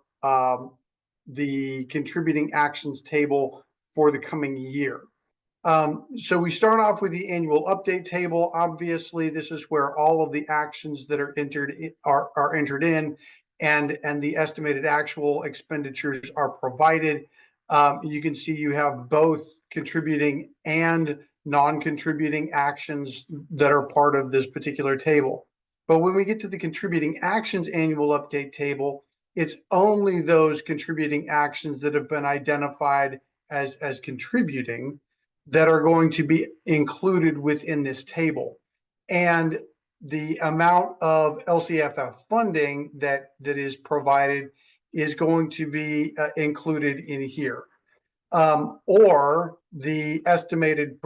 the contributing actions table for the coming year. So we start off with the annual update table. Obviously, this is where all of the actions that are entered in, and the estimated actual expenditures are provided. You can see you have both contributing and non-contributing actions that are part of this particular table. But when we get to the contributing actions annual update table, it's only those contributing actions that have been identified as contributing that are going to be included within this table. And the amount of LCFF funding that is provided is going to be included in here. Or the estimated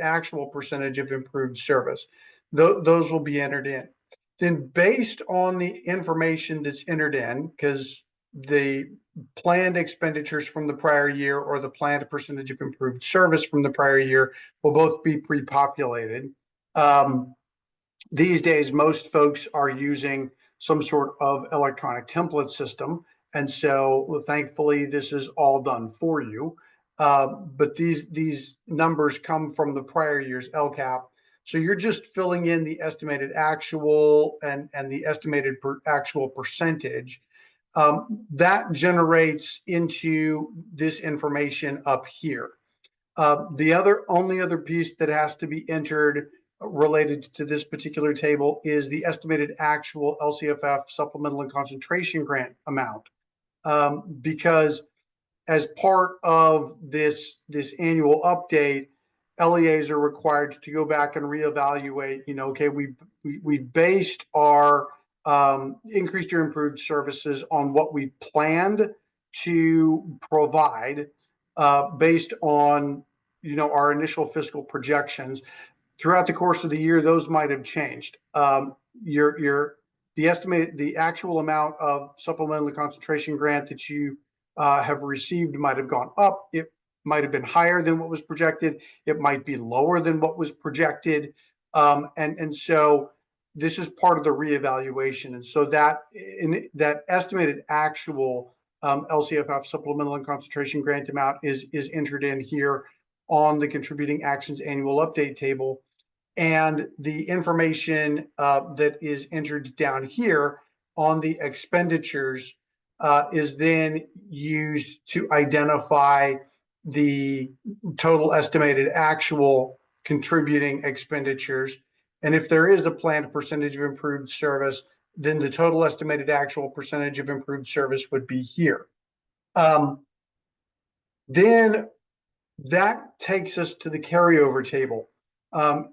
actual percentage of improved service. Those will be entered in. Then based on the information that's entered in, because the planned expenditures from the prior year or the planned percentage of improved service from the prior year will both be pre-populated. These days, most folks are using some sort of electronic template system. And so thankfully, this is all done for you. But these numbers come from the prior year's LCAP. So you're just filling in the estimated actual and the estimated actual percentage. That generates into this information up here. The only other piece that has to be entered related to this particular table is the estimated actual LCFF supplemental and concentration grant amount. Because as part of this annual update, LEAs are required to go back and reevaluate, okay, we based our increased or improved services on what we planned to provide based on, our initial fiscal projections. Throughout the course of the year, those might have changed. The actual amount of supplemental concentration grant that you have received might have gone up. It might have been higher than what was projected. It might be lower than what was projected. And so this is part of the reevaluation. And so that estimated actual LCFF supplemental and concentration grant amount is entered in here on the contributing actions annual update table. And the information that is entered down here on the expenditures is then used to identify the total estimated actual contributing expenditures. And if there is a planned percentage of improved service, then the total estimated actual percentage of improved service would be here. Then that takes us to the carryover table.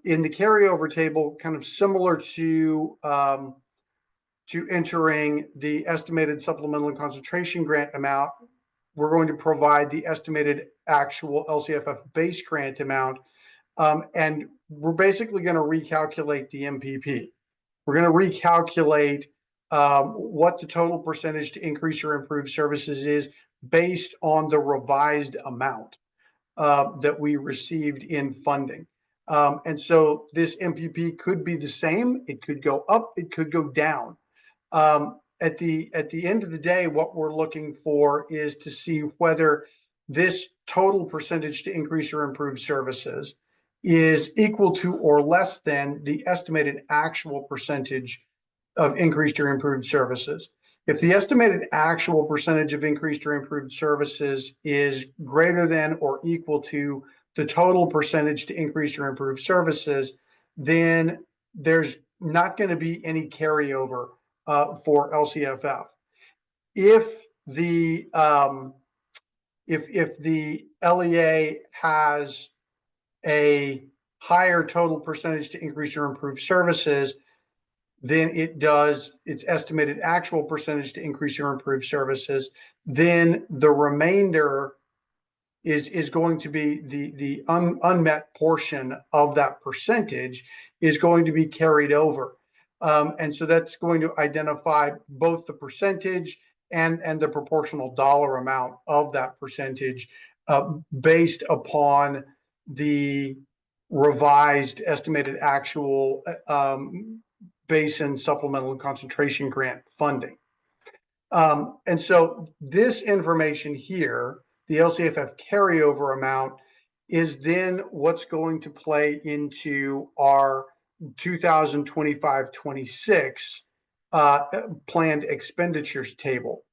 In the carryover table, kind of similar to entering the estimated supplemental and concentration grant amount, we're going to provide the estimated actual LCFF base grant amount. And we're basically going to recalculate the MPP. We're going to recalculate what the total percentage to increase or improve services is based on the revised amount that we received in funding. And so this MPP could be the same. It could go up. It could go down. At the end of the day, what we're looking for is to see whether this total percentage to increase or improve services is equal to or less than the estimated actual percentage of increased or improved services. If the estimated actual percentage of increased or improved services is greater than or equal to the total percentage to increase or improve services, then there's not going to be any carryover for LCFF. If the LEA has a higher total percentage to increase or improve services than it does its estimated actual percentage to increase or improve services, then the remainder is going to be the unmet portion of that percentage is going to be carried over. And so that's going to identify both the percentage and the proportional dollar amount of that percentage based upon the revised estimated actual base and supplemental and concentration grant funding. And so this information here, the LCFF carryover amount, is then what's going to play into our 2025-26 planned expenditures table.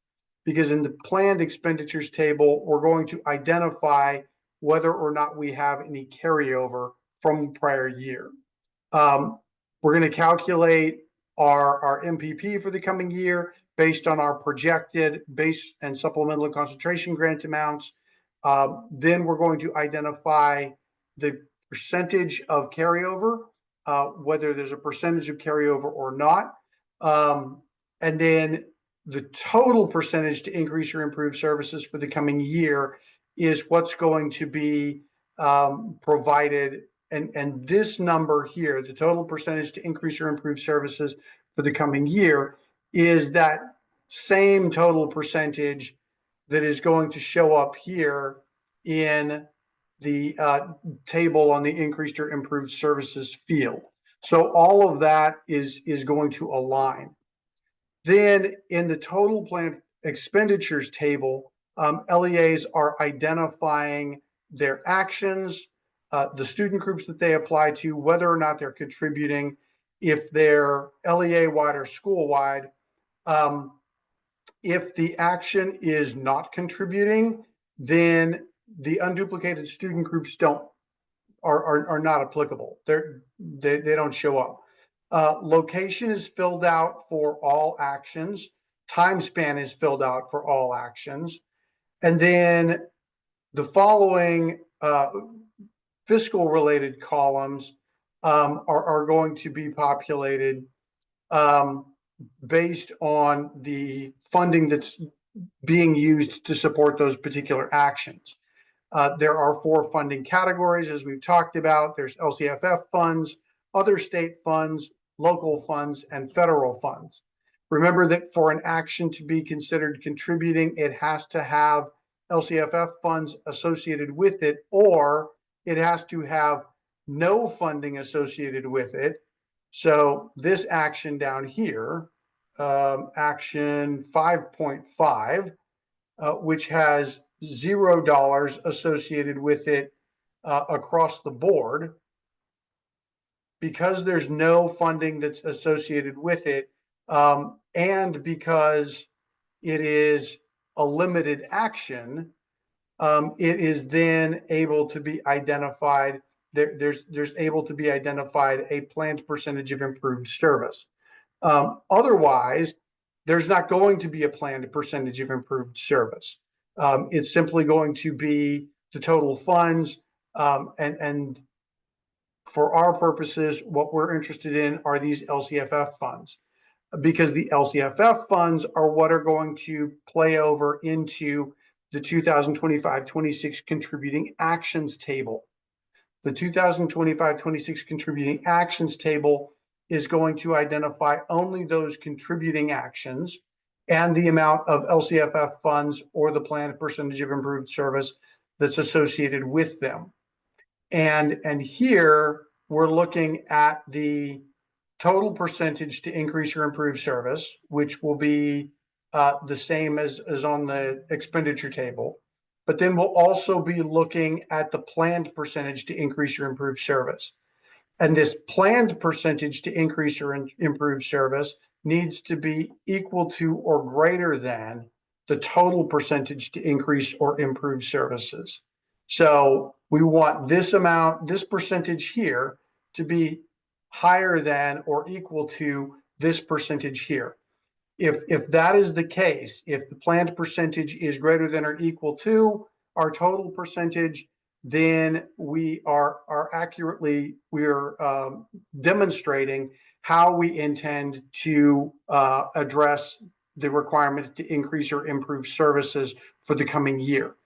Because in the planned expenditures table, we're going to identify whether or not we have any carryover from the prior year. We're going to calculate our MPP for the coming year based on our projected base and supplemental and concentration grant amounts. Then we're going to identify the percentage of carryover, whether there's a percentage of carryover or not. And then the total percentage to increase or improve services for the coming year is what's going to be provided. And this number here, the total percentage to increase or improve services for the coming year, is that same total percentage that is going to show up here in the table on the increased or improved services field. So all of that is going to align. Then in the total planned expenditures table, LEAs are identifying their actions, the student groups that they apply to, whether or not they're contributing, if they're LEA-wide or school-wide. If the action is not contributing, then the unduplicated student groups are not applicable. They don't show up. Location is filled out for all actions. Time span is filled out for all actions. And then the following fiscal related columns are going to be populated based on the funding that's being used to support those particular actions. There are 4 funding categories, as we've talked about. There's LCFF funds, other state funds, local funds, and federal funds. Remember that for an action to be considered contributing, it has to have LCFF funds associated with it, or it has to have no funding associated with it. So this action down here, action 5.5, which has $0 associated with it across the board, because there's no funding that's associated with it, and because it is a limited action, it is then able to be identified. There's able to be identified a planned percentage of improved service. Otherwise, there's not going to be a planned percentage of improved service. It's simply going to be the total funds, and for our purposes, what we're interested in are these LCFF funds, because the LCFF funds are what are going to play over into the 2025-26 contributing actions table. The 2025-26 contributing actions table is going to identify only those contributing actions and the amount of LCFF funds or the planned percentage of improved service that's associated with them. And here we're looking at the total percentage to increase or improve service, which will be the same as on the expenditure table. But then we'll also be looking at the planned percentage to increase or improve service. And this planned percentage to increase or improve service needs to be equal to or greater than the total percentage to increase or improve services. So we want this amount, this percentage here, to be higher than or equal to this percentage here. If that is the case, if the planned percentage is greater than or equal to our total percentage, then we are demonstrating how we intend to address the requirement to increase or improve services for the coming year.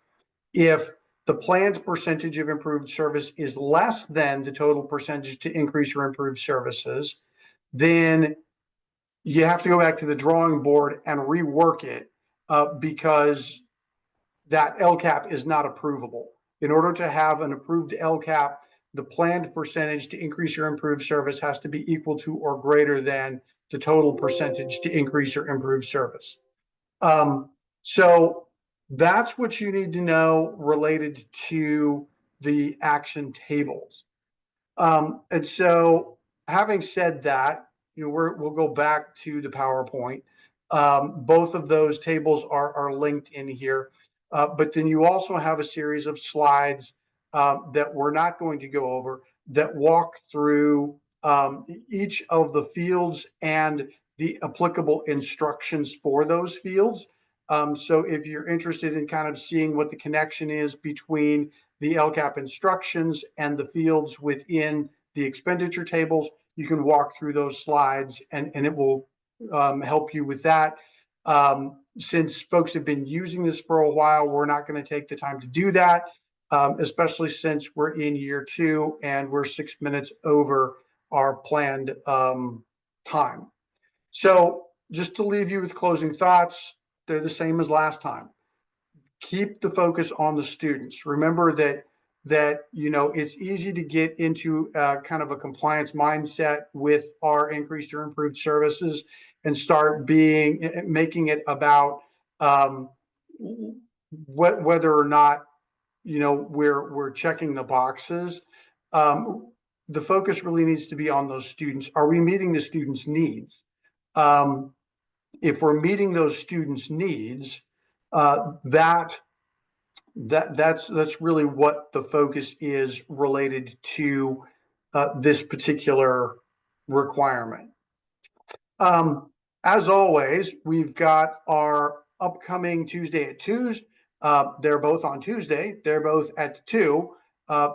If the planned percentage of improved service is less than the total percentage to increase or improve services, then you have to go back to the drawing board and rework it because that LCAP is not approvable. In order to have an approved LCAP, the planned percentage to increase or improve service has to be equal to or greater than the total percentage to increase or improve service. So that's what you need to know related to the action tables. And so having said that, we'll go back to the PowerPoint. Both of those tables are linked in here, but then you also have a series of slides that we're not going to go over that walk through each of the fields and the applicable instructions for those fields. So if you're interested in kind of seeing what the connection is between the LCAP instructions and the fields within the expenditure tables, you can walk through those slides and it will help you with that. Since folks have been using this for a while, we're not going to take the time to do that, especially since we're in year 2 and we're 6 minutes over our planned time. So just to leave you with closing thoughts, they're the same as last time. Keep the focus on the students. Remember that it's easy to get into kind of a compliance mindset with our increased or improved services and start making it about whether or not we're checking the boxes. The focus really needs to be on those students. Are we meeting the students' needs? If we're meeting those students' needs, that's really what the focus is related to this particular requirement. As always, we've got our upcoming Tuesday at 2s. They're both on Tuesday. They're both at 2.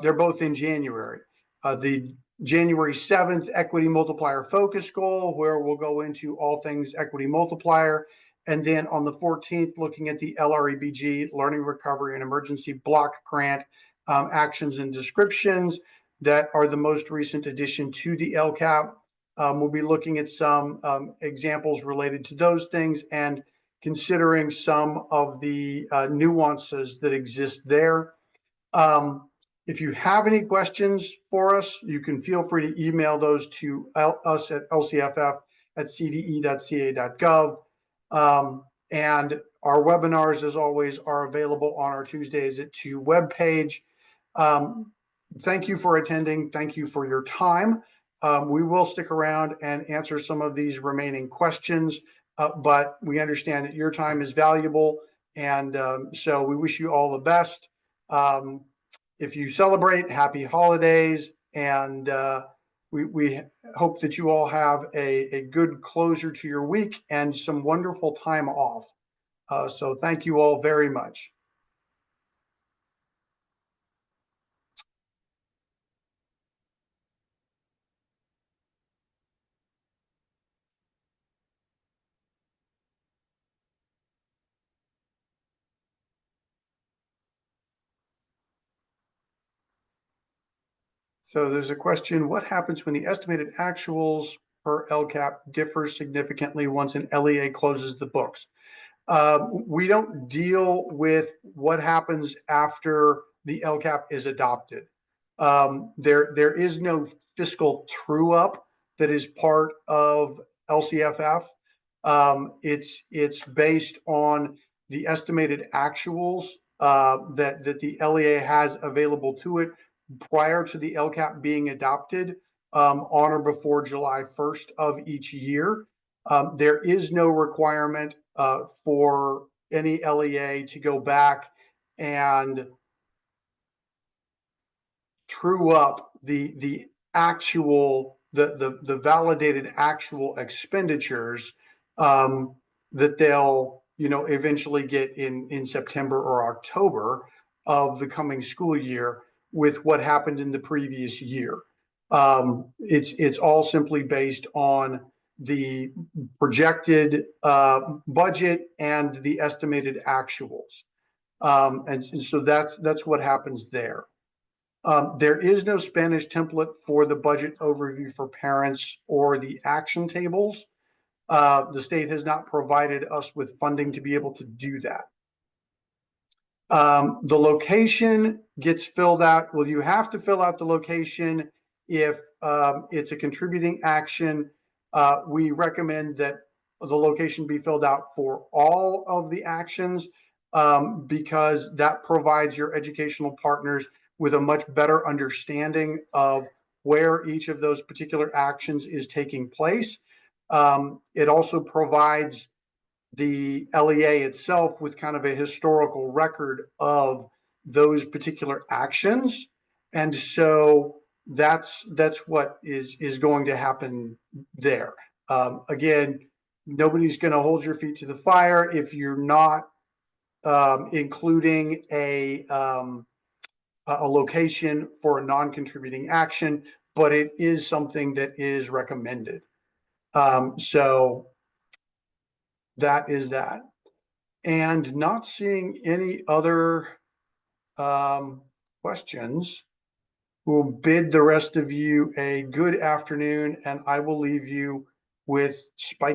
They're both in January. The January 7th Equity Multiplier Focus Goal, where we'll go into all things Equity Multiplier. And then on the 14th, looking at the LREBG, Learning Recovery and Emergency Block Grant actions and descriptions that are the most recent addition to the LCAP. We'll be looking at some examples related to those things and considering some of the nuances that exist there. If you have any questions for us, you can feel free to email those to us at lcff@cde.ca.gov. And our webinars, as always, are available on our Tuesdays at 2 webpage. Thank you for attending. Thank you for your time. We will stick around and answer some of these remaining questions, but we understand that your time is valuable. And so we wish you all the best. If you celebrate, happy holidays. And we hope that you all have a good closure to your week and some wonderful time off. So thank you all very much. So there's a question, what happens when the estimated actuals per LCAP differ significantly once an LEA closes the books? We don't deal with what happens after the LCAP is adopted. There is no fiscal true up that is part of LCFF. It's based on the estimated actuals that the LEA has available to it prior to the LCAP being adopted on or before July 1st of each year. There is no requirement for any LEA to go back and true up the validated actual expenditures that they'll eventually get in September or October of the coming school year with what happened in the previous year. It's all simply based on the projected budget and the estimated actuals. And so that's what happens there. There is no Spanish template for the budget overview for parents or the action tables. The state has not provided us with funding to be able to do that. The location gets filled out. Well, you have to fill out the location if it's a contributing action. We recommend that the location be filled out for all of the actions, because that provides your educational partners with a much better understanding of where each of those particular actions is taking place. It also provides the LEA itself with kind of a historical record of those particular actions. And so that's what is going to happen there. Again, nobody's going to hold your feet to the fire if you're not including a location for a non-contributing action, but it is something that is recommended. So that is that. And not seeing any other questions, we'll bid the rest of you a good afternoon, and I will leave you with Spike